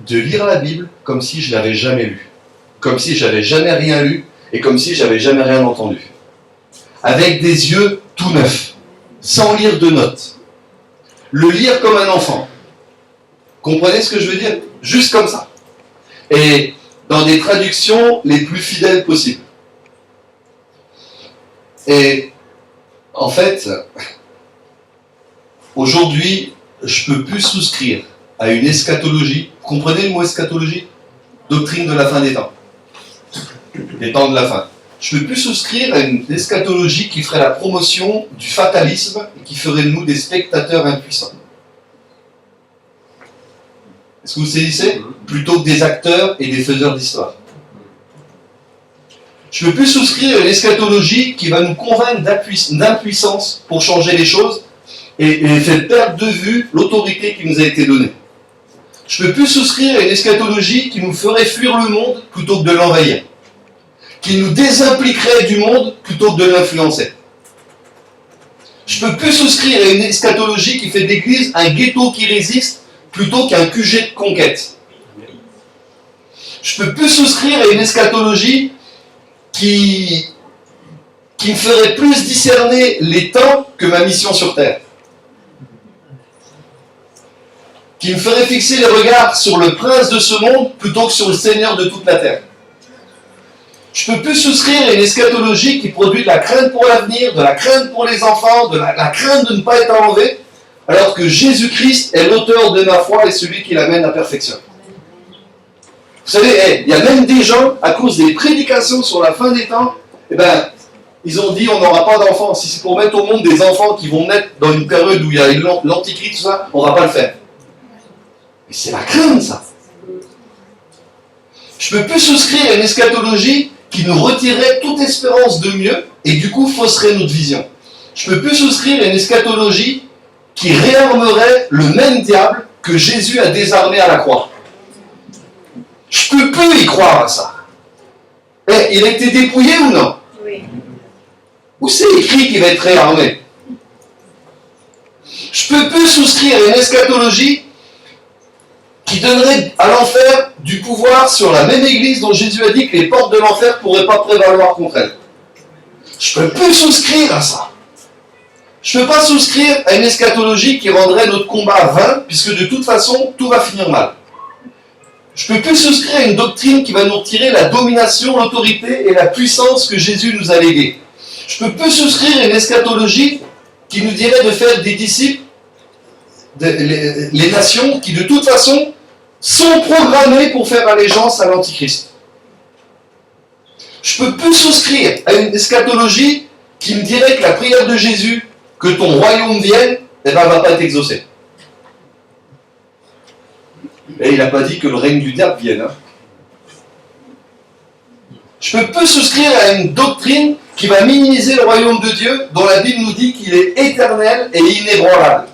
De lire la Bible comme si je ne l'avais jamais lue. Comme si je n'avais jamais rien lu et comme si je n'avais jamais rien entendu. Avec des yeux tout neufs, sans lire de notes. Le lire comme un enfant. Comprenez ce que je veux dire? Juste comme ça. Et dans des traductions les plus fidèles possibles. Et en fait, aujourd'hui, je ne peux plus souscrire à une eschatologie. Vous comprenez le mot eschatologie? Doctrine de la fin des temps. des temps de la fin. Je ne peux plus souscrire à une eschatologie qui ferait la promotion du fatalisme et qui ferait de nous des spectateurs impuissants. Est-ce que vous saisissez? Plutôt que des acteurs et des faiseurs d'histoire. Je ne peux plus souscrire à une eschatologie qui va nous convaincre d'impuissance pour changer les choses et faire perdre de vue l'autorité qui nous a été donnée. Je ne peux plus souscrire à une eschatologie qui nous ferait fuir le monde plutôt que de l'envahir, qui nous désimpliquerait du monde plutôt que de l'influencer. Je ne peux plus souscrire à une eschatologie qui fait de l'Église un ghetto qui résiste plutôt qu'un QG de conquête. Je ne peux plus souscrire à une eschatologie qui me ferait plus discerner les temps que ma mission sur Terre. Qui me ferait fixer les regards sur le prince de ce monde plutôt que sur le Seigneur de toute la terre. Je ne peux plus souscrire à une eschatologie qui produit de la crainte pour l'avenir, de la crainte pour les enfants, de la crainte de ne pas être enlevé, alors que Jésus-Christ est l'auteur de ma foi et celui qui l'amène à perfection. Vous savez, il y a même des gens, à cause des prédications sur la fin des temps, ils ont dit on n'aura pas d'enfants. Si c'est pour mettre au monde des enfants qui vont naître dans une période où il y a l'antichrist, tout ça, on ne va pas le faire. Mais c'est la crainte, ça. Je ne peux plus souscrire à une eschatologie qui nous retirerait toute espérance de mieux et du coup fausserait notre vision. Je ne peux plus souscrire à une eschatologie qui réarmerait le même diable que Jésus a désarmé à la croix. Je ne peux plus y croire à ça. Il a été dépouillé ou non? Oui. Où c'est écrit qu'il va être réarmé? Je ne peux plus souscrire à une eschatologie qui donnerait à l'enfer du pouvoir sur la même église dont Jésus a dit que les portes de l'enfer ne pourraient pas prévaloir contre elle. Je ne peux plus souscrire à ça. Je ne peux pas souscrire à une eschatologie qui rendrait notre combat vain, puisque de toute façon, tout va finir mal. Je ne peux plus souscrire à une doctrine qui va nous retirer la domination, l'autorité et la puissance que Jésus nous a léguées. Je ne peux plus souscrire à une eschatologie qui nous dirait de faire des disciples, les nations qui de toute façon sont programmés pour faire allégeance à l'Antichrist. Je ne peux plus souscrire à une eschatologie qui me dirait que la prière de Jésus, que ton royaume vienne, ne va pas être exaucée. Et il n'a pas dit que le règne du diable vienne. Je ne peux plus souscrire à une doctrine qui va minimiser le royaume de Dieu, dont la Bible nous dit qu'il est éternel et inébranlable.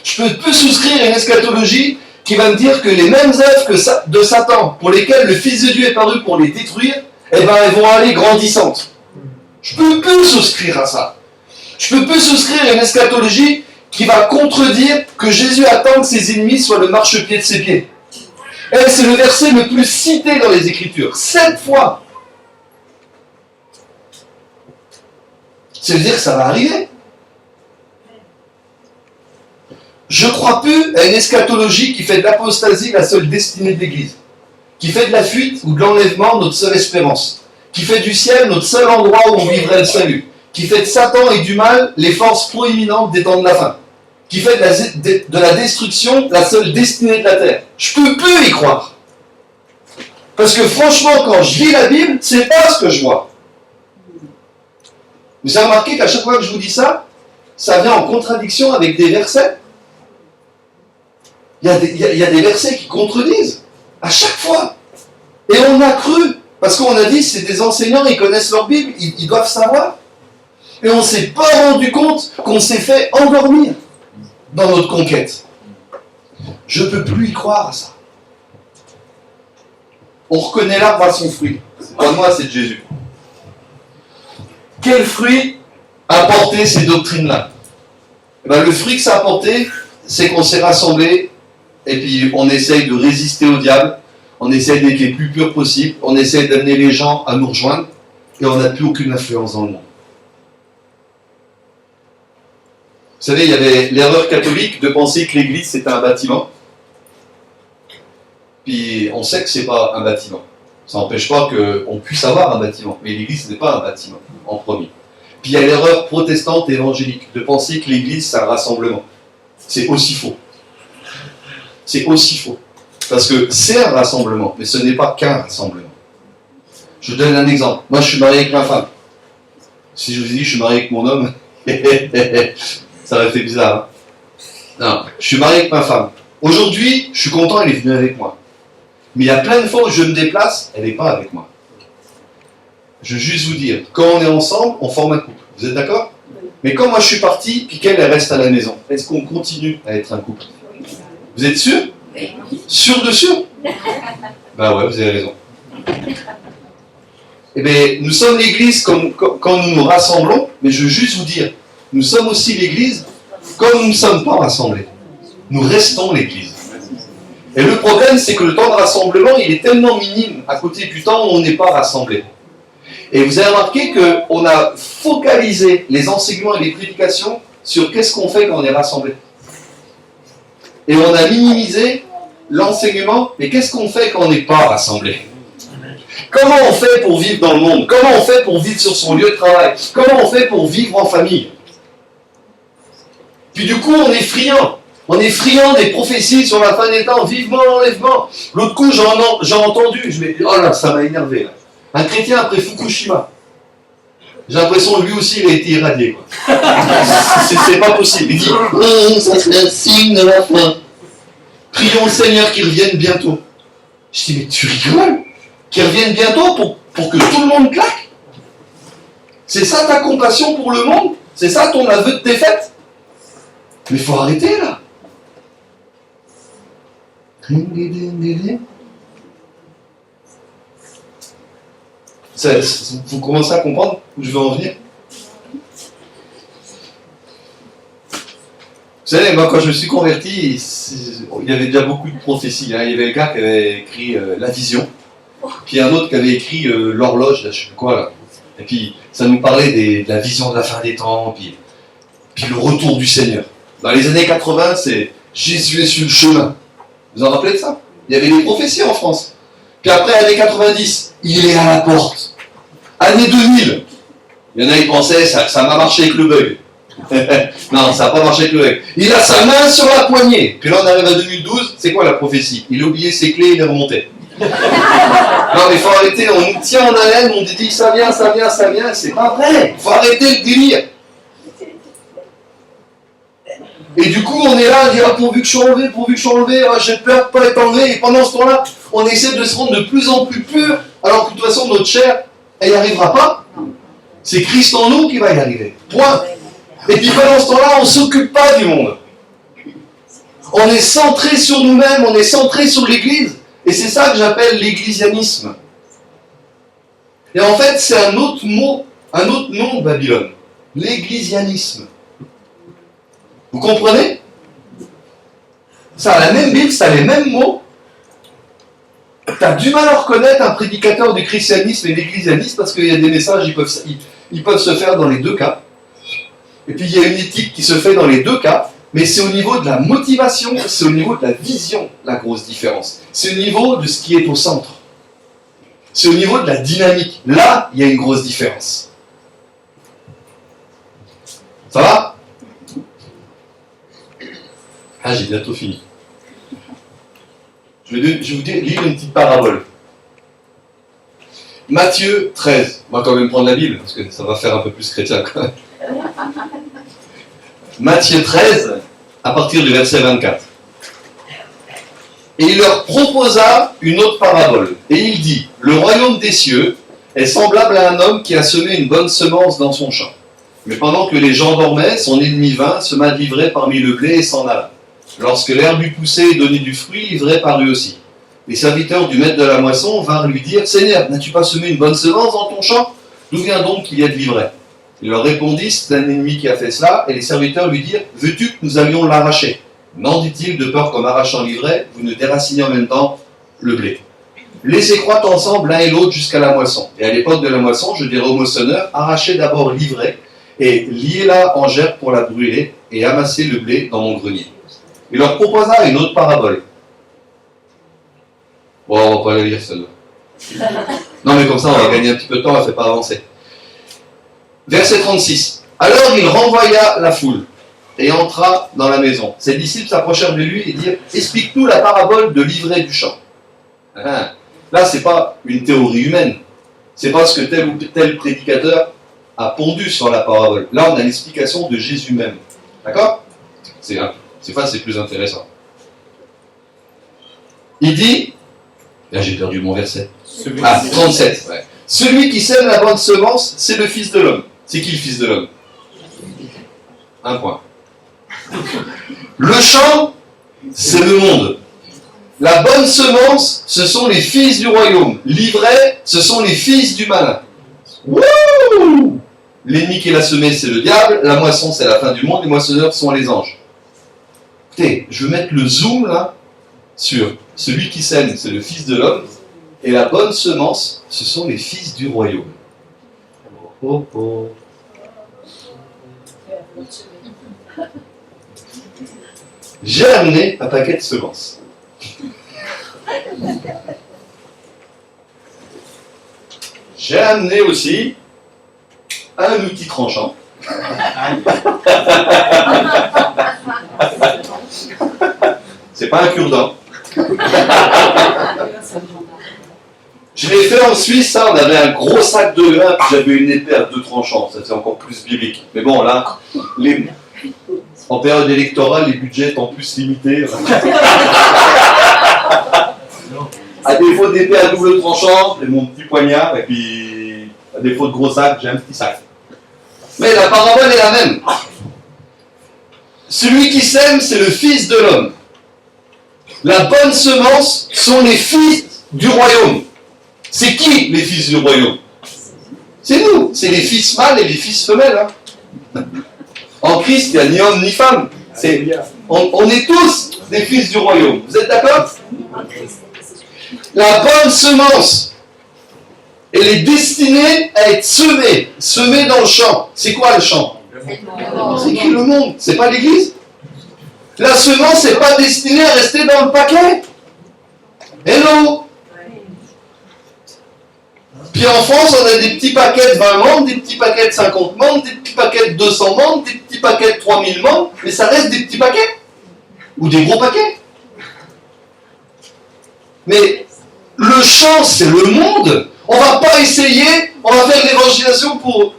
Je ne peux plus souscrire à une eschatologie qui va me dire que les mêmes œuvres de Satan, pour lesquelles le Fils de Dieu est paru pour les détruire, elles vont aller grandissantes. Je ne peux plus souscrire à ça. Je ne peux plus souscrire à une eschatologie qui va contredire que Jésus attend que ses ennemis soient le marchepied de ses pieds. Et c'est le verset le plus cité dans les Écritures. 7 fois. Ça veut dire que ça va arriver. Je ne crois plus à une eschatologie qui fait de l'apostasie la seule destinée de l'Église, qui fait de la fuite ou de l'enlèvement notre seule espérance, qui fait du ciel notre seul endroit où on vivrait le salut, qui fait de Satan et du mal les forces proéminentes des temps de la fin, qui fait de la destruction la seule destinée de la terre. Je ne peux plus y croire. Parce que franchement, quand je lis la Bible, c'est pas ce que je vois. Vous avez remarqué qu'à chaque fois que je vous dis ça, ça vient en contradiction avec des versets. Il y a des versets qui contredisent, à chaque fois. Et on a cru, parce qu'on a dit, c'est des enseignants, ils connaissent leur Bible, ils doivent savoir. Et on ne s'est pas rendu compte qu'on s'est fait endormir dans notre conquête. Je ne peux plus y croire à ça. On reconnaît l'arbre à son fruit. C'est pas moi, c'est de Jésus. Quel fruit a porté ces doctrines-là? Le fruit que ça a porté, c'est qu'on s'est rassemblés et puis on essaye de résister au diable, on essaye d'être les plus purs possible, on essaye d'amener les gens à nous rejoindre et on n'a plus aucune influence dans le monde. Vous savez, il y avait l'erreur catholique de penser que l'église c'était un bâtiment. Puis on sait que c'est pas un bâtiment. Ça n'empêche pas qu'on puisse avoir un bâtiment, mais l'église n'est pas un bâtiment en premier. Puis il y a l'erreur protestante et évangélique de penser que l'église c'est un rassemblement. C'est aussi faux. C'est aussi faux. Parce que c'est un rassemblement, mais ce n'est pas qu'un rassemblement. Je vous donne un exemple. Moi, je suis marié avec ma femme. Si je vous dis que je suis marié avec mon homme, ça va faire bizarre. Hein, non, je suis marié avec ma femme. Aujourd'hui, je suis content, elle est venue avec moi. Mais il y a plein de fois où je me déplace, elle n'est pas avec moi. Je veux juste vous dire, quand on est ensemble, on forme un couple. Vous êtes d'accord? Mais quand moi je suis parti, puis qu'elle reste à la maison, est-ce qu'on continue à être un couple? Vous êtes sûr? Sûr de sûr? Ben ouais, vous avez raison. Eh bien, nous sommes l'église quand nous nous rassemblons, mais je veux juste vous dire, nous sommes aussi l'église quand nous ne sommes pas rassemblés. Nous restons l'église. Et le problème, c'est que le temps de rassemblement, il est tellement minime à côté du temps où on n'est pas rassemblés. Et vous avez remarqué qu'on a focalisé les enseignements et les prédications sur qu'est-ce qu'on fait quand on est rassemblés. Et on a minimisé l'enseignement, mais qu'est-ce qu'on fait quand on n'est pas rassemblés? Comment on fait pour vivre dans le monde? Comment on fait pour vivre sur son lieu de travail? Comment on fait pour vivre en famille? Puis du coup, on est friand. On est friand des prophéties sur la fin des temps, vivement l'enlèvement. L'autre coup, j'ai entendu, je me dis, oh là, ça m'a énervé là. Un chrétien après Fukushima. J'ai l'impression que lui aussi il a été irradié. Quoi. C'est pas possible. Il dit ça serait un signe de la fin. Prions le Seigneur qu'il revienne bientôt. Je dis mais tu rigoles? Qu'il revienne bientôt pour que tout le monde claque? C'est ça ta compassion pour le monde? C'est ça ton aveu de défaite? Mais il faut arrêter là. Vous commencez à comprendre où je veux en venir? Vous savez, moi quand je me suis converti, il y avait déjà beaucoup de prophéties. Hein. Il y avait un gars qui avait écrit La Vision, puis un autre qui avait écrit L'Horloge, là, je sais plus quoi. Là. Et puis ça nous parlait de la vision de la fin des temps, puis le retour du Seigneur. Dans les années 80, c'est Jésus est sur le chemin. Vous en rappelez de ça? Il y avait des prophéties en France. Puis après, années 90, il est à la porte. Année 2000, il y en a qui pensaient, ça m'a marché avec le bug. Non, ça n'a pas marché avec le bug. Il a sa main sur la poignée. Puis là, on arrive à 2012, c'est quoi la prophétie? Il a oublié ses clés, il est remonté. Non, mais il faut arrêter, on nous tient en haleine, on dit ça vient, c'est pas vrai. Il faut arrêter le délire. Et du coup, on est là, on dit ah, pourvu que je sois enlevé, ah, j'ai peur de ne pas être enlevé. Et pendant ce temps-là, on essaie de se rendre de plus en plus pur, alors que de toute façon, notre chair, elle n'y arrivera pas. C'est Christ en nous qui va y arriver. Point. Et puis pendant ce temps-là, on ne s'occupe pas du monde. On est centré sur nous-mêmes, on est centré sur l'Église. Et c'est ça que j'appelle l'églisianisme. Et en fait, c'est un autre mot, un autre nom de Babylone. L'églisianisme. Vous comprenez? Ça a la même Bible, ça a les mêmes mots. Tu as du mal à reconnaître un prédicateur du christianisme et l'églisianisme parce qu'il y a des messages, ils peuvent se faire dans les deux cas. Et puis il y a une éthique qui se fait dans les deux cas, mais c'est au niveau de la motivation, c'est au niveau de la vision la grosse différence. C'est au niveau de ce qui est au centre. C'est au niveau de la dynamique. Là, il y a une grosse différence. Ça va? Ah, j'ai bientôt fini. Je vais vous lire une petite parabole. Matthieu 13. On va quand même prendre la Bible, parce que ça va faire un peu plus chrétien quand même. Matthieu 13, à partir du verset 24. Et il leur proposa une autre parabole. Et il dit, le royaume des cieux est semblable à un homme qui a semé une bonne semence dans son champ. Mais pendant que les gens dormaient, son ennemi vint, sema de l'ivraie parmi le blé et s'en alla. Lorsque l'herbe eut poussé et donné du fruit, l'ivraie parut aussi. Les serviteurs du maître de la moisson vinrent lui dire, Seigneur, n'as-tu pas semé une bonne semence dans ton champ? D'où vient donc qu'il y a de l'ivraie? Il leur répondit, c'est un ennemi qui a fait cela, et les serviteurs lui dirent, veux-tu que nous allions l'arracher? Non, dit-il, de peur qu'en arrachant l'ivraie, vous ne déraciniez en même temps le blé. Laissez croître ensemble l'un et l'autre jusqu'à la moisson. Et à l'époque de la moisson, je dirai au moissonneur, arrachez d'abord l'ivraie, et liez-la en gerbes pour la brûler, et amassez le blé dans mon grenier. Il leur proposa une autre parabole. Bon, on va pas la lire celle-là. Non, mais comme ça, on va gagner un petit peu de temps, on ne fait pas avancer. Verset 36. Alors il renvoya la foule et entra dans la maison. Ses disciples s'approchèrent de lui et dirent, explique-nous la parabole de l'ivraie du champ. Là, ce n'est pas une théorie humaine. C'est pas ce que tel ou tel prédicateur a pondu sur la parabole. Là, on a l'explication de Jésus même. D'accord? C'est plus intéressant. Il dit, là j'ai perdu mon verset. 37. Ouais. Celui qui sème la bonne semence, c'est le Fils de l'homme. C'est qui le Fils de l'homme? Un point. Le champ, c'est le monde. La bonne semence, ce sont les fils du royaume. L'ivraie, ce sont les fils du malin. Wouh! L'ennemi qui l'a semé, c'est le diable. La moisson, c'est la fin du monde. Les moissonneurs sont les anges. Écoutez, je vais mettre le zoom là sur celui qui sème, c'est le Fils de l'homme. Et la bonne semence, ce sont les fils du royaume. Oh oh. J'ai amené un paquet de semences. J'ai amené aussi un outil tranchant. C'est pas un cure-dent. Je l'ai fait en Suisse, ça, on avait un gros sac de grains, puis j'avais une épée à 2 tranchants, ça c'est encore plus biblique. Mais bon, là, en période électorale, les budgets étant plus limités. À défaut d'épée à double tranchant, j'ai mon petit poignard, et puis à défaut de gros sac, j'ai un petit sac. Mais la parabole est la même. Celui qui sème, c'est le Fils de l'homme. La bonne semence sont les fils du royaume. C'est qui les fils du royaume? C'est nous, c'est les fils mâles et les fils femelles. Hein. En Christ, il n'y a ni homme ni femme. On est tous des fils du royaume. Vous êtes d'accord? La bonne semence, elle est destinée à être semée dans le champ. C'est quoi le champ? C'est qui le monde? C'est pas l'église? La semence n'est pas destinée à rester dans le paquet. Hello! Puis en France, on a des petits paquets de 20 membres, des petits paquets de 50 membres, des petits paquets de 200 membres, des petits paquets de 3000 membres, mais ça reste des petits paquets. Ou des gros paquets. Mais le champ, c'est le monde. On ne va pas essayer, on va faire l'évangélisation pour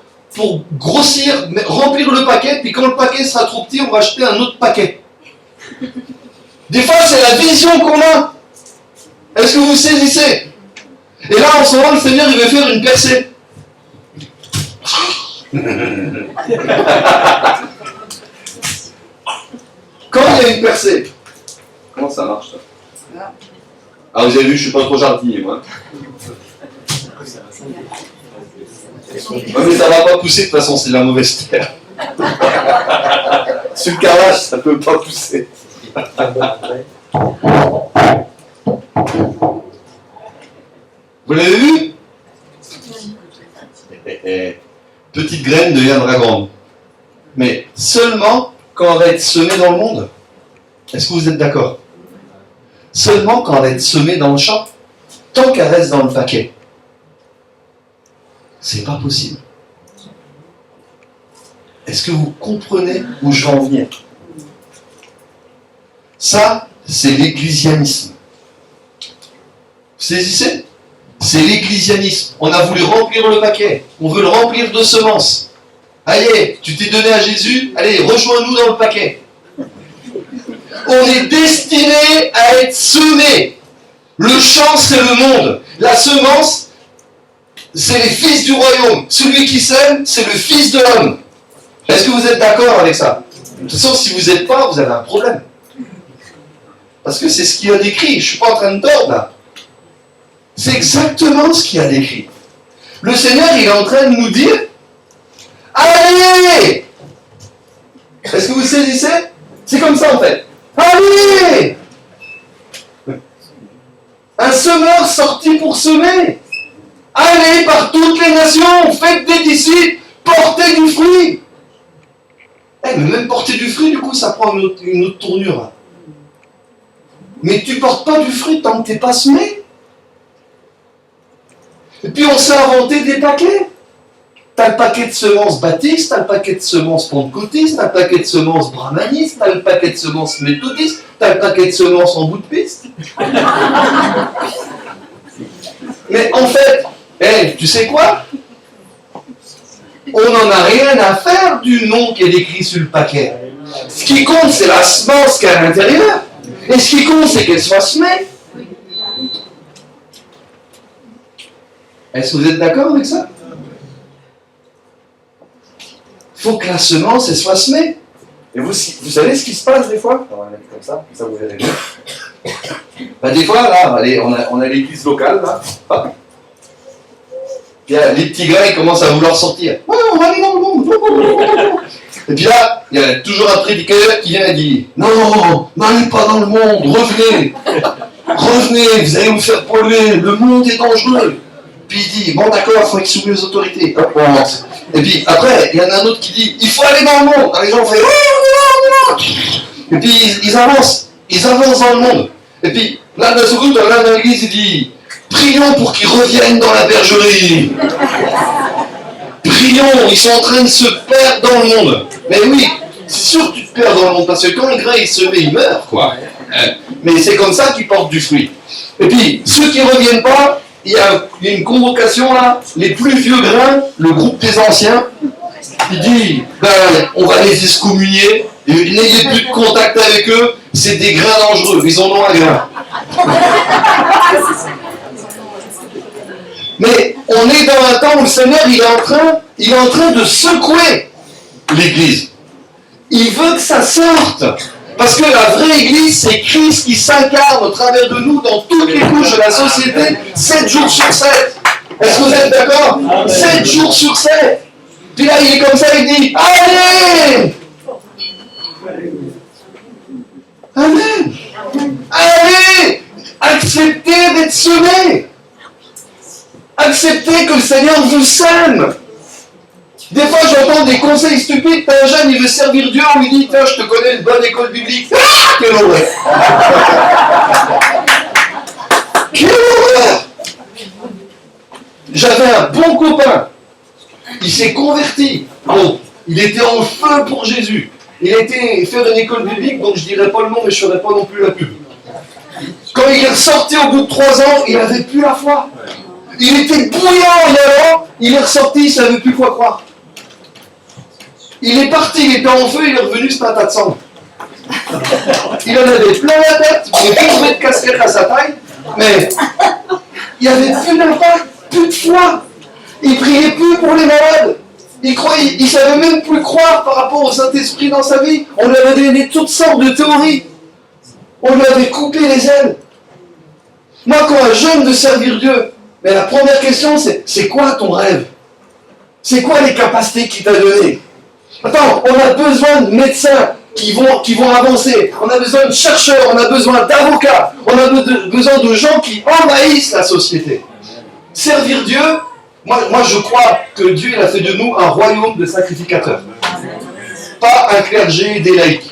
grossir, remplir le paquet, puis quand le paquet sera trop petit, on va acheter un autre paquet. Des fois, c'est la vision qu'on a. Est-ce que vous saisissez? Et là, en ce moment, le Seigneur, il veut faire une percée. Quand il y a une percée, comment ça marche, ça? Ah, vous avez vu, je suis pas trop jardinier, moi. Ouais, mais ça va pas pousser, de toute façon, c'est de la mauvaise terre. Sur le carrelage, ça peut pas pousser. Vous l'avez vu? Petite graine deviendra grande. Mais seulement quand elle va être semée dans le monde. Est-ce que vous êtes d'accord? Seulement quand elle va être semée dans le champ. Tant qu'elle reste dans le paquet. C'est pas possible. Est-ce que vous comprenez où je veux en venir? Ça, c'est l'ecclésianisme. Vous saisissez? C'est l'ecclésianisme. On a voulu remplir le paquet. On veut le remplir de semences. Allez, tu t'es donné à Jésus. Allez, rejoins-nous dans le paquet. On est destiné à être semé. Le champ, c'est le monde. La semence, c'est les fils du royaume. Celui qui sème, c'est le Fils de l'homme. Est-ce que vous êtes d'accord avec ça? De toute façon, si vous n'êtes pas, vous avez un problème. Parce que c'est ce qu'il y a décrit. Je ne suis pas en train de tordre là. C'est exactement ce qu'il y a décrit. Le Seigneur, il est en train de nous dire, allez! Est-ce que vous saisissez? C'est comme ça en fait. Allez! Un semeur sorti pour semer. Allez par toutes les nations, faites des disciples, portez du fruit. Mais même porter du fruit, du coup, ça prend une autre tournure. Là. Mais tu portes pas du fruit tant que tu n'es pas semé. Et puis on s'est inventé des paquets. T'as le paquet de semences baptistes, t'as le paquet de semences pentecôtistes, t'as le paquet de semences brahmanistes, t'as le paquet de semences méthodistes, t'as le paquet de semences en bout de piste. Mais en fait, tu sais quoi? On n'en a rien à faire du nom qui est écrit sur le paquet. Ce qui compte, c'est la semence qu'il y a à l'intérieur. Et ce qui compte, c'est qu'elle soit semée. Est-ce que vous êtes d'accord avec ça? Il faut que la semence, elle soit semée. Et vous savez ce qui se passe des fois? On va mettre comme ça vous verrez bien. Ben, des fois, là, allez, on a l'église locale, là. Hop. Puis là, les petits gars, ils commencent à vouloir sortir. Ouais, on va aller dans le monde. Et puis là, il y a toujours un prédicateur qui vient et dit non, n'allez pas dans le monde, revenez, vous allez vous faire polluer, le monde est dangereux. Puis il dit bon, d'accord, il faut être soumis aux autorités. Hop, on avance. Et puis après, il y en a un autre qui dit il faut aller dans le monde. Alors, les gens font et puis ils avancent dans le monde. Et puis là, d'un seul coup, là dans l'église, il dit prions pour qu'ils reviennent dans la bergerie. Prions, ils sont en train de se perdre dans le monde. Mais oui, c'est sûr que tu te perds dans le monde, parce que quand le grain il se met, il meurt, quoi. Mais c'est comme ça qu'ils portent du fruit. Et puis, ceux qui ne reviennent pas, il y a une convocation là, les plus vieux grains, le groupe des anciens, il dit, on va les excommunier, et n'ayez plus de contact avec eux, c'est des grains dangereux, ils en ont un grain. Mais on est dans un temps où le Seigneur il est en train de secouer l'Église. Il veut que ça sorte. Parce que la vraie Église, c'est Christ qui s'incarne au travers de nous dans toutes les couches de la société, 7 jours sur 7. Est-ce que vous êtes d'accord? 7 jours sur 7. Puis là, il est comme ça, il dit allez! Amen! Allez! Acceptez d'être semés! Acceptez que le Seigneur vous sème. Des fois, j'entends des conseils stupides. T'as un jeune, il veut servir Dieu, on lui dit tiens, je te connais une bonne école biblique. Ah, quelle horreur! Quelle horreur! J'avais un bon copain. Il s'est converti. Bon, il était en feu pour Jésus. Il a été faire une école biblique, donc je dirais pas le nom, mais je ferai pas non plus la pub. Quand il est ressorti au bout de 3 ans, il n'avait plus la foi. Il était bouillant en allant, il est ressorti, il ne savait plus quoi croire. Il est parti, il était en feu, il est revenu, c'est un tas de sang. Il en avait plein la tête, il avait plus trouvé de casquette à sa taille, mais il n'y avait plus d'impact, plus de foi. Il ne priait plus pour les malades. Il ne savait même plus croire par rapport au Saint-Esprit dans sa vie. On lui avait donné toutes sortes de théories. On lui avait coupé les ailes. Moi, quand un jeune veut servir Dieu, mais la première question, c'est quoi ton rêve? C'est quoi les capacités qu'il t'a données? Attends, on a besoin de médecins qui vont avancer. On a besoin de chercheurs, on a besoin d'avocats. On a besoin de gens qui envahissent la société. Servir Dieu, moi je crois que Dieu il a fait de nous un royaume de sacrificateurs. Pas un clergé des laïcs.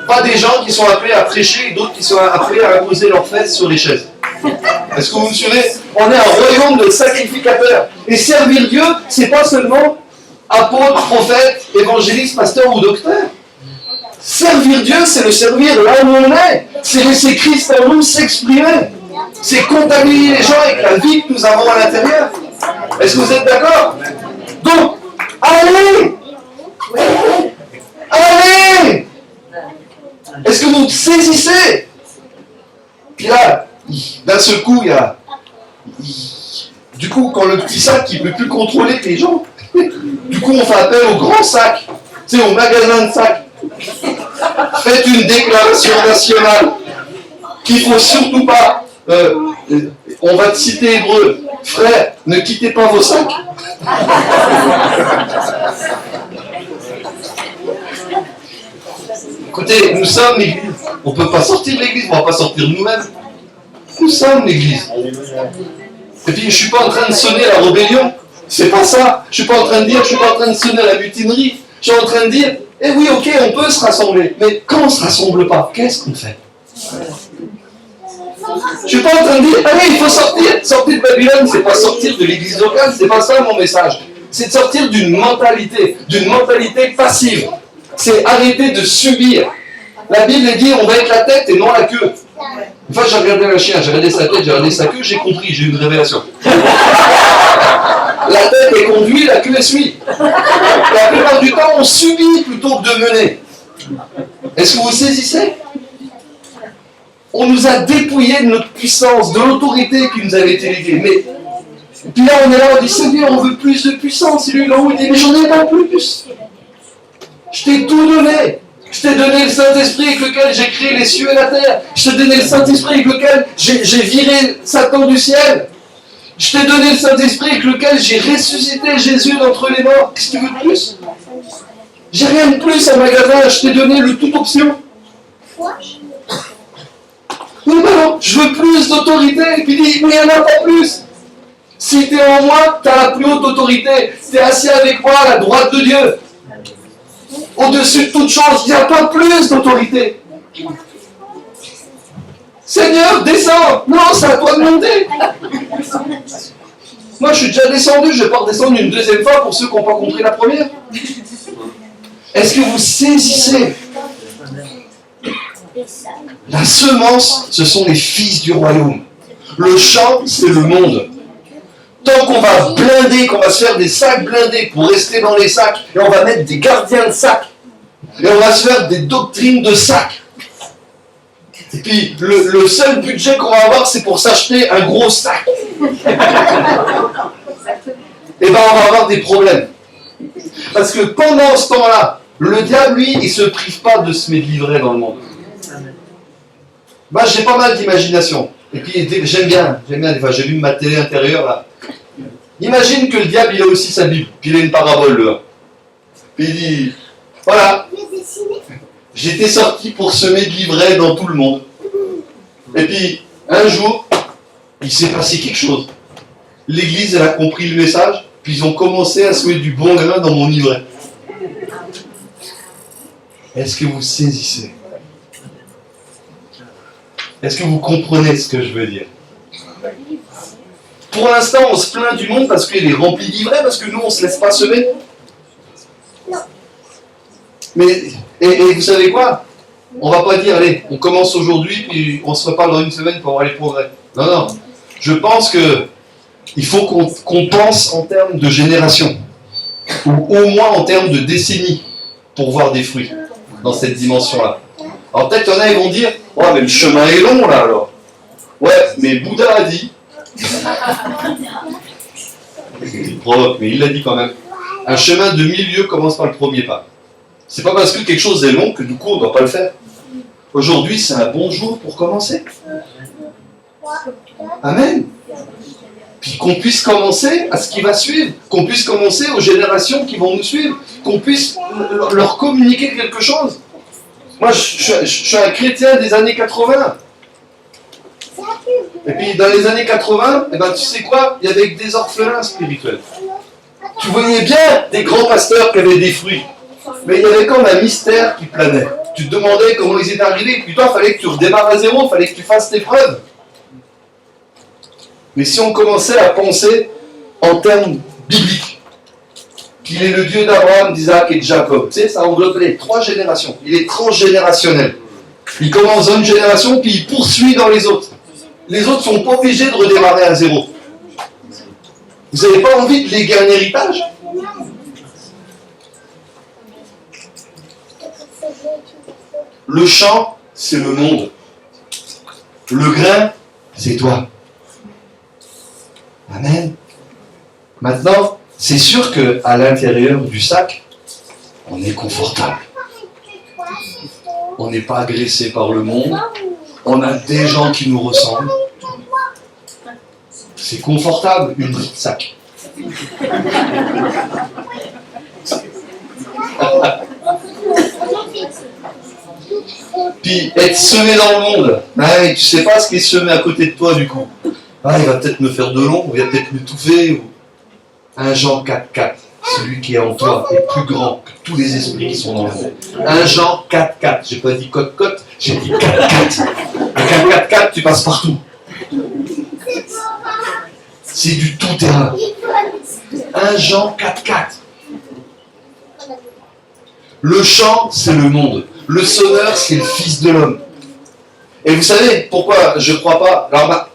Pas des gens qui sont appelés à prêcher et d'autres qui sont appelés à poser leurs fesses sur les chaises. Est-ce que vous me suivez? On est un royaume de sacrificateurs. Et servir Dieu, c'est pas seulement apôtre, prophète, évangéliste, pasteur ou docteur. Servir Dieu, c'est le servir là où on est. C'est laisser Christ en nous s'exprimer. C'est contaminer les gens avec la vie que nous avons à l'intérieur. Est-ce que vous êtes d'accord? Donc, allez! Allez! Est-ce que vous saisissez? Puis là, d'un seul coup, du coup, quand le petit sac, il ne peut plus contrôler les gens, du coup, on fait appel au grand sac, tu sais, au magasin de sacs. Faites une déclaration nationale qu'il ne faut surtout pas. On va te citer Hébreu. Frère, ne quittez pas vos sacs. Écoutez, nous sommes l'Église. On ne peut pas sortir de l'Église, on ne va pas sortir de nous-mêmes. Nous sommes l'Église. Et puis, je ne suis pas en train de sonner la rébellion. C'est pas ça. Je ne suis pas en train de dire, je ne suis pas en train de sonner la mutinerie. Je suis en train de dire, eh oui, ok, on peut se rassembler. Mais quand on ne se rassemble pas, qu'est-ce qu'on fait? Je ne suis pas en train de dire, allez, il faut sortir. Sortir de Babylone, c'est pas sortir de l'église locale, c'est pas ça mon message. C'est de sortir d'une mentalité passive. C'est arrêter de subir. La Bible dit, on va être la tête et non la queue. Une fois, j'ai regardé un chien, j'ai regardé sa tête, j'ai regardé sa queue, j'ai compris, j'ai eu une révélation. La tête est conduite, la queue est suit. La plupart du temps, on subit plutôt que de mener. Est-ce que vous saisissez? On nous a dépouillé de notre puissance, de l'autorité qui nous avait été léguée. Mais puis là, on est là, on dit Seigneur, on veut plus de puissance. Et lui, là, il dit mais j'en ai pas plus. Je t'ai tout donné. Je t'ai donné le Saint-Esprit avec lequel j'ai créé les cieux et la terre. Je t'ai donné le Saint-Esprit avec lequel j'ai viré Satan du ciel. Je t'ai donné le Saint-Esprit avec lequel j'ai ressuscité Jésus d'entre les morts. Qu'est-ce que tu veux de plus? J'ai rien de plus à magasin. Je t'ai donné le tout option. Oui, ben non, je veux plus d'autorité. Et puis il dit, mais il n'y en a pas plus. Si tu es en moi, tu as la plus haute autorité. Tu es assis avec moi à la droite de Dieu. Au-dessus de toute chose, il n'y a pas plus d'autorité. Seigneur, descends. Non, c'est à toi de monter. Moi, je suis déjà descendu. Je ne vais pas redescendre une deuxième fois pour ceux qui n'ont pas compris la première. Est-ce que vous saisissez? La semence, ce sont les fils du royaume. Le champ, c'est le monde. Tant qu'on va blinder, qu'on va se faire des sacs blindés pour rester dans les sacs, et on va mettre des gardiens de sacs, et on va se faire des doctrines de sacs. Et puis, le seul budget qu'on va avoir, c'est pour s'acheter un gros sac. Et bien, on va avoir des problèmes. Parce que pendant ce temps-là, le diable, lui, il ne se prive pas de se délivrer dans le monde. Moi, j'ai pas mal d'imagination. Et puis, j'aime bien, des fois, j'ai vu ma télé intérieure, là. Imagine que le diable, il a aussi sa Bible, puis il a une parabole, là. Puis il dit, voilà, j'étais sorti pour semer de l'ivraie dans tout le monde. Et puis, un jour, il s'est passé quelque chose. L'église, elle a compris le message, puis ils ont commencé à semer du bon grain dans mon ivraie. Est-ce que vous saisissez? Est-ce que vous comprenez ce que je veux dire? Pour l'instant, on se plaint du monde parce qu'il est rempli d'ivraie, parce que nous, on ne se laisse pas semer. Mais, et vous savez quoi? On ne va pas dire, allez, on commence aujourd'hui, puis on se reparle dans une semaine pour avoir les progrès. Non, non. Je pense qu'il faut qu'on pense en termes de génération, ou au moins en termes de décennies, pour voir des fruits dans cette dimension-là. Alors peut-être qu'il y en a qui vont dire, ouais, mais le chemin est long là alors. Ouais, mais Bouddha a dit. Il provoque, mais il l'a dit quand même. Un chemin de 1000 lieues commence par le premier pas. C'est pas parce que quelque chose est long que du coup on ne doit pas le faire. Aujourd'hui, c'est un bon jour pour commencer. Amen. Puis qu'on puisse commencer à ce qui va suivre, qu'on puisse commencer aux générations qui vont nous suivre, qu'on puisse leur communiquer quelque chose. Moi, je suis un chrétien des années 80. Et puis, dans les années 80, eh ben, tu sais quoi? Il y avait des orphelins spirituels. Tu voyais bien des grands pasteurs qui avaient des fruits. Mais il y avait comme un mystère qui planait. Tu te demandais comment ils étaient arrivés. Puis toi, il fallait que tu redémarres à zéro, il fallait que tu fasses tes preuves. Mais si on commençait à penser en termes bibliques, qu'il est le Dieu d'Abraham, d'Isaac et de Jacob, tu sais, ça englobe les 3 générations. Il est transgénérationnel. Il commence dans une génération, puis il poursuit dans les autres. Les autres ne sont pas obligés de redémarrer à zéro. Vous n'avez pas envie de léguer un héritage? Le champ, c'est le monde. Le grain, c'est toi. Amen. Maintenant, c'est sûr qu'à l'intérieur du sac, on est confortable. On n'est pas agressé par le monde. On a des gens qui nous ressemblent. C'est confortable, une vie de sac. Puis être semé dans le monde, et tu sais pas ce qui est semé à côté de toi du coup. Ah, il va peut-être me faire de l'ombre, il va peut-être m'étouffer. Ou... Un Jean 4,4, celui qui est en toi est plus grand que tous les esprits qui sont dans le monde. Un Jean 4,4, j'ai pas dit cote-cote, j'ai dit 4,4. Avec un 4,4, tu passes partout. C'est du tout terrain. Un Jean 4,4. Le champ, c'est le monde. Le sonneur, c'est le Fils de l'homme. Et vous savez pourquoi je ne crois pas? Alors,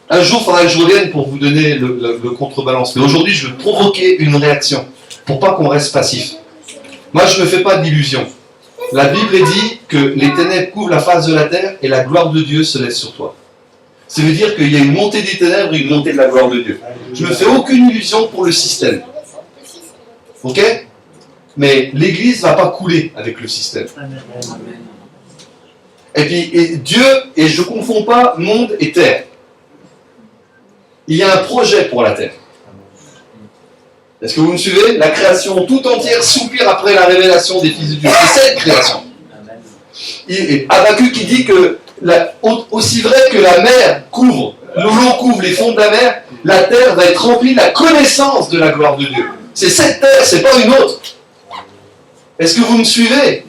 Un jour, il faudra que je revienne pour vous donner le contrebalance. Mais aujourd'hui, je veux provoquer une réaction pour pas qu'on reste passif. Moi, je ne me fais pas d'illusions. La Bible dit que les ténèbres couvrent la face de la terre et la gloire de Dieu se laisse sur toi. Ça veut dire qu'il y a une montée des ténèbres et une montée de la gloire de Dieu. Je ne me fais aucune illusion pour le système. Ok? Mais l'Église ne va pas couler avec le système. Et puis, Dieu, et je ne confonds pas monde et terre. Il y a un projet pour la terre. Est-ce que vous me suivez? La création tout entière soupire après la révélation des fils de Dieu. C'est cette création. Et Habakkuk qui dit que aussi vrai que la mer couvre, l'eau couvre les fonds de la terre va être remplie de la connaissance de la gloire de Dieu. C'est cette terre, c'est pas une autre. Est-ce que vous me suivez?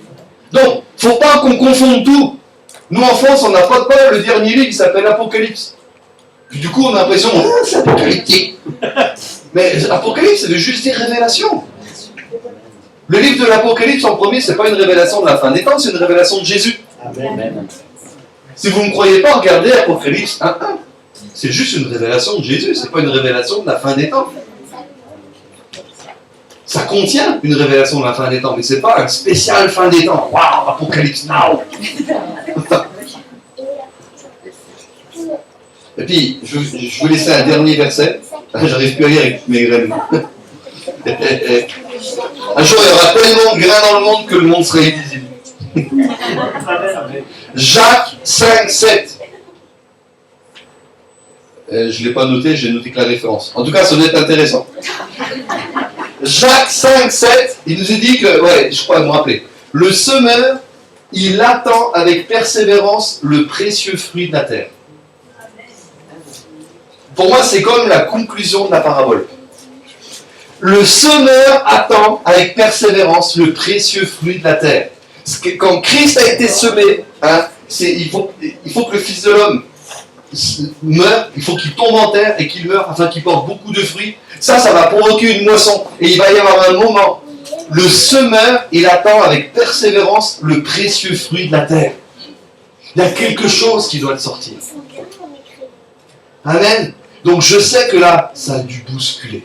Donc, faut pas qu'on confonde tout. Nous en France, on n'a pas de Paul, le dernier livre qui s'appelle Apocalypse. Puis du coup, on a l'impression, c'est apocalyptique. Mais Apocalypse, ça veut juste dire révélation. Le livre de l'Apocalypse en premier, c'est pas une révélation de la fin des temps, c'est une révélation de Jésus. Amen. Si vous ne me croyez pas, regardez Apocalypse 1.1. C'est juste une révélation de Jésus, c'est pas une révélation de la fin des temps. Ça contient une révélation de la fin des temps, mais c'est pas un spécial fin des temps. Waouh, Apocalypse now. Et puis, je vous laisser un dernier verset. J'arrive plus à lire avec mes graines. Un jour, il y aura tellement de grains dans le monde que le monde sera illisible. Jacques 5.7. Je ne l'ai pas noté, j'ai noté que la référence. En tout cas, ça doit être intéressant. Jacques 5.7, il nous est dit que, ouais, je crois me rappeler, le semeur, il attend avec persévérance le précieux fruit de la terre. Pour moi, c'est comme la conclusion de la parabole. Le semeur attend avec persévérance le précieux fruit de la terre. Quand Christ a été semé, hein, il faut que le Fils de l'homme meure, il faut qu'il tombe en terre et qu'il meure afin qu'il porte beaucoup de fruits. Ça va provoquer une moisson. Et il va y avoir un moment. Le semeur, il attend avec persévérance le précieux fruit de la terre. Il y a quelque chose qui doit sortir. Amen. Donc je sais que là, ça a dû bousculer.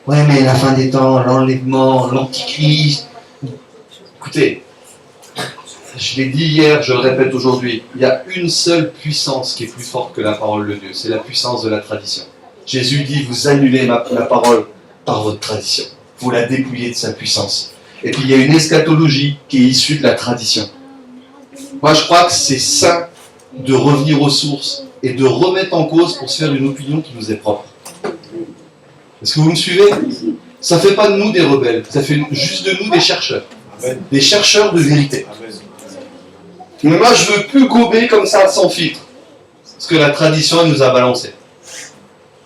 Ouais, mais la fin des temps, l'enlèvement, l'antichrist. Écoutez, je l'ai dit hier, je le répète aujourd'hui, il y a une seule puissance qui est plus forte que la parole de Dieu, c'est la puissance de la tradition. Jésus dit, vous annulez la parole par votre tradition. Vous la dépouillez de sa puissance. Et puis il y a une eschatologie qui est issue de la tradition. Moi je crois que c'est sain de revenir aux sources et de remettre en cause pour se faire une opinion qui nous est propre. Est-ce que vous me suivez? Ça ne fait pas de nous des rebelles, ça fait juste de nous des chercheurs. Amen. Des chercheurs de vérité. Amen. Mais moi je ne veux plus gober comme ça sans filtre. Ce que la tradition elle nous a balancé.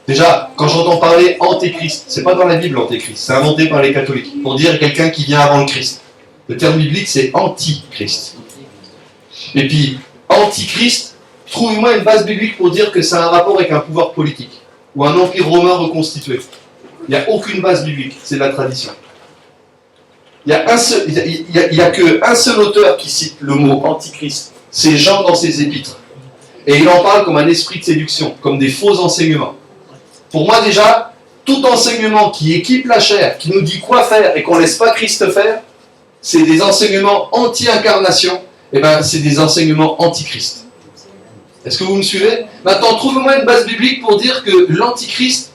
Déjà, quand j'entends parler antéchrist, c'est pas dans la Bible antéchrist, c'est inventé par les catholiques, pour dire quelqu'un qui vient avant le Christ. Le terme biblique c'est antichrist. Et puis, antichrist, trouvez-moi une base biblique pour dire que ça a un rapport avec un pouvoir politique, ou un empire romain reconstitué. Il n'y a aucune base biblique, c'est de la tradition. Il n'y a qu'un seul auteur qui cite le mot antichrist, c'est Jean dans ses épîtres. Et il en parle comme un esprit de séduction, comme des faux enseignements. Pour moi déjà, tout enseignement qui équipe la chair, qui nous dit quoi faire et qu'on ne laisse pas Christ faire, c'est des enseignements anti-incarnation, et bien c'est des enseignements anti-Christ. Est-ce que vous me suivez? Maintenant, trouvez-moi une base biblique pour dire que l'antichrist,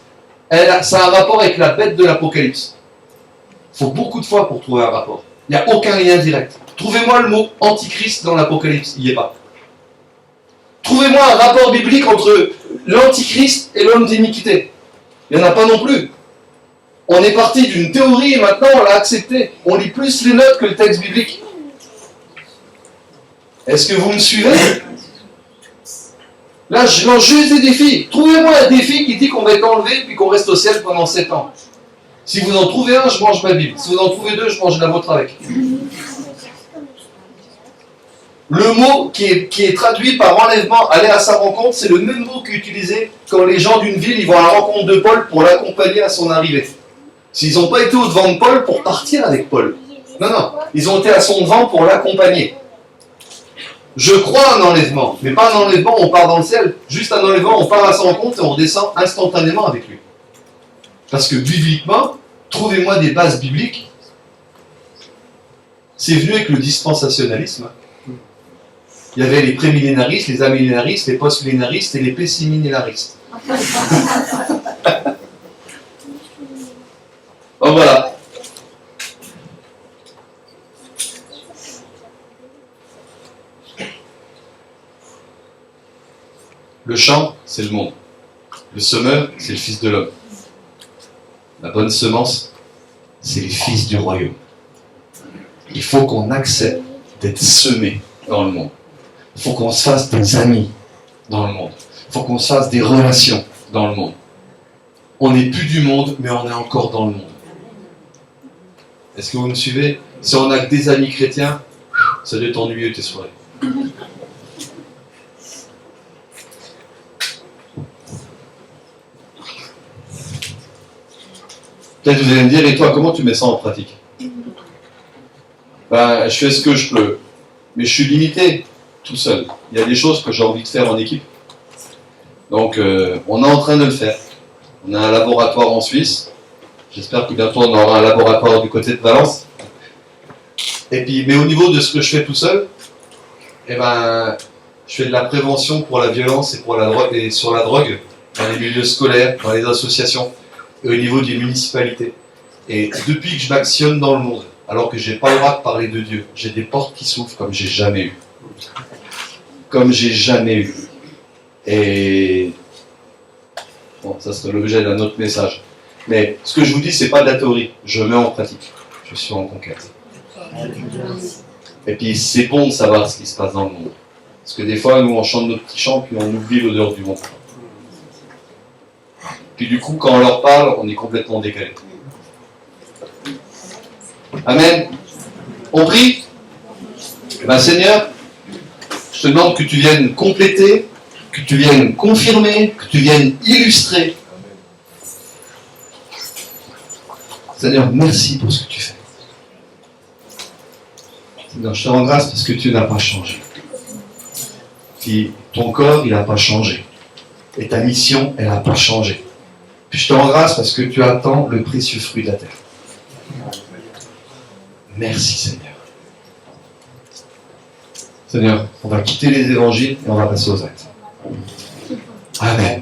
ça a un rapport avec la bête de l'Apocalypse. Il faut beaucoup de fois pour trouver un rapport. Il n'y a aucun lien direct. Trouvez-moi le mot antichrist dans l'Apocalypse, il n'y est pas. Trouvez-moi un rapport biblique entre l'antichrist et l'homme d'iniquité. Il n'y en a pas non plus. On est parti d'une théorie et maintenant on l'a acceptée. On lit plus les notes que le texte biblique. Est-ce que vous me suivez? Là, je lance juste des défis. Trouvez-moi un défi qui dit qu'on va être enlevé puis qu'on reste au ciel pendant 7 ans. Si vous en trouvez un, je mange ma Bible. Si vous en trouvez 2, je mange la vôtre avec. Le mot qui est traduit par enlèvement, aller à sa rencontre, c'est le même mot qui est utilisé quand les gens d'une ville ils vont à la rencontre de Paul pour l'accompagner à son arrivée. S'ils n'ont pas été au devant de Paul pour partir avec Paul. Non, ils ont été à son devant pour l'accompagner. Je crois en enlèvement, mais pas un enlèvement, on part dans le ciel. Juste un enlèvement, on part à son compte et on redescend instantanément avec lui. Parce que bibliquement, trouvez-moi des bases bibliques. C'est venu avec le dispensationalisme. Il y avait les prémillénaristes, les amillénaristes, les postmillénaristes et les pessimillénaristes. Donc voilà. Le champ, c'est le monde. Le semeur, c'est le Fils de l'homme. La bonne semence, c'est les fils du royaume. Il faut qu'on accepte d'être semé dans le monde. Il faut qu'on se fasse des amis dans le monde. Il faut qu'on se fasse des relations dans le monde. On n'est plus du monde, mais on est encore dans le monde. Est-ce que vous me suivez? Si on n'a que des amis chrétiens, ça doit être ennuyeux tes soirées. Peut-être vous allez me dire, et toi, comment tu mets ça en pratique? Ben, je fais ce que je peux, mais je suis limité tout seul. Il y a des choses que j'ai envie de faire en équipe. Donc, on est en train de le faire. On a un laboratoire en Suisse. J'espère que bientôt on aura un laboratoire du côté de Valence. Et puis, mais au niveau de ce que je fais tout seul, eh ben, je fais de la prévention pour la violence et pour la drogue et sur la drogue dans les milieux scolaires, dans les associations et au niveau des municipalités. Et depuis que je m'actionne dans le monde, alors que j'ai pas le droit de parler de Dieu, j'ai des portes qui s'ouvrent comme j'ai jamais eu. Comme j'ai jamais eu. Et bon, ça serait l'objet d'un autre message. Mais ce que je vous dis, c'est pas de la théorie. Je mets en pratique. Je suis en conquête. Et puis c'est bon de savoir ce qui se passe dans le monde. Parce que des fois, nous, on chante nos petits chants, puis on oublie l'odeur du monde. Puis du coup, quand on leur parle, on est complètement décalé. Amen. On prie. Ben, Seigneur, je te demande que tu viennes compléter, que tu viennes confirmer, que tu viennes illustrer. Seigneur, merci pour ce que tu fais. Seigneur, je te rends grâce parce que tu n'as pas changé. Puis ton corps, il n'a pas changé. Et ta mission, elle n'a pas changé. Puis je te rends grâce parce que tu attends le précieux fruit de la terre. Merci Seigneur. Seigneur, on va quitter les évangiles et on va passer aux actes. Amen.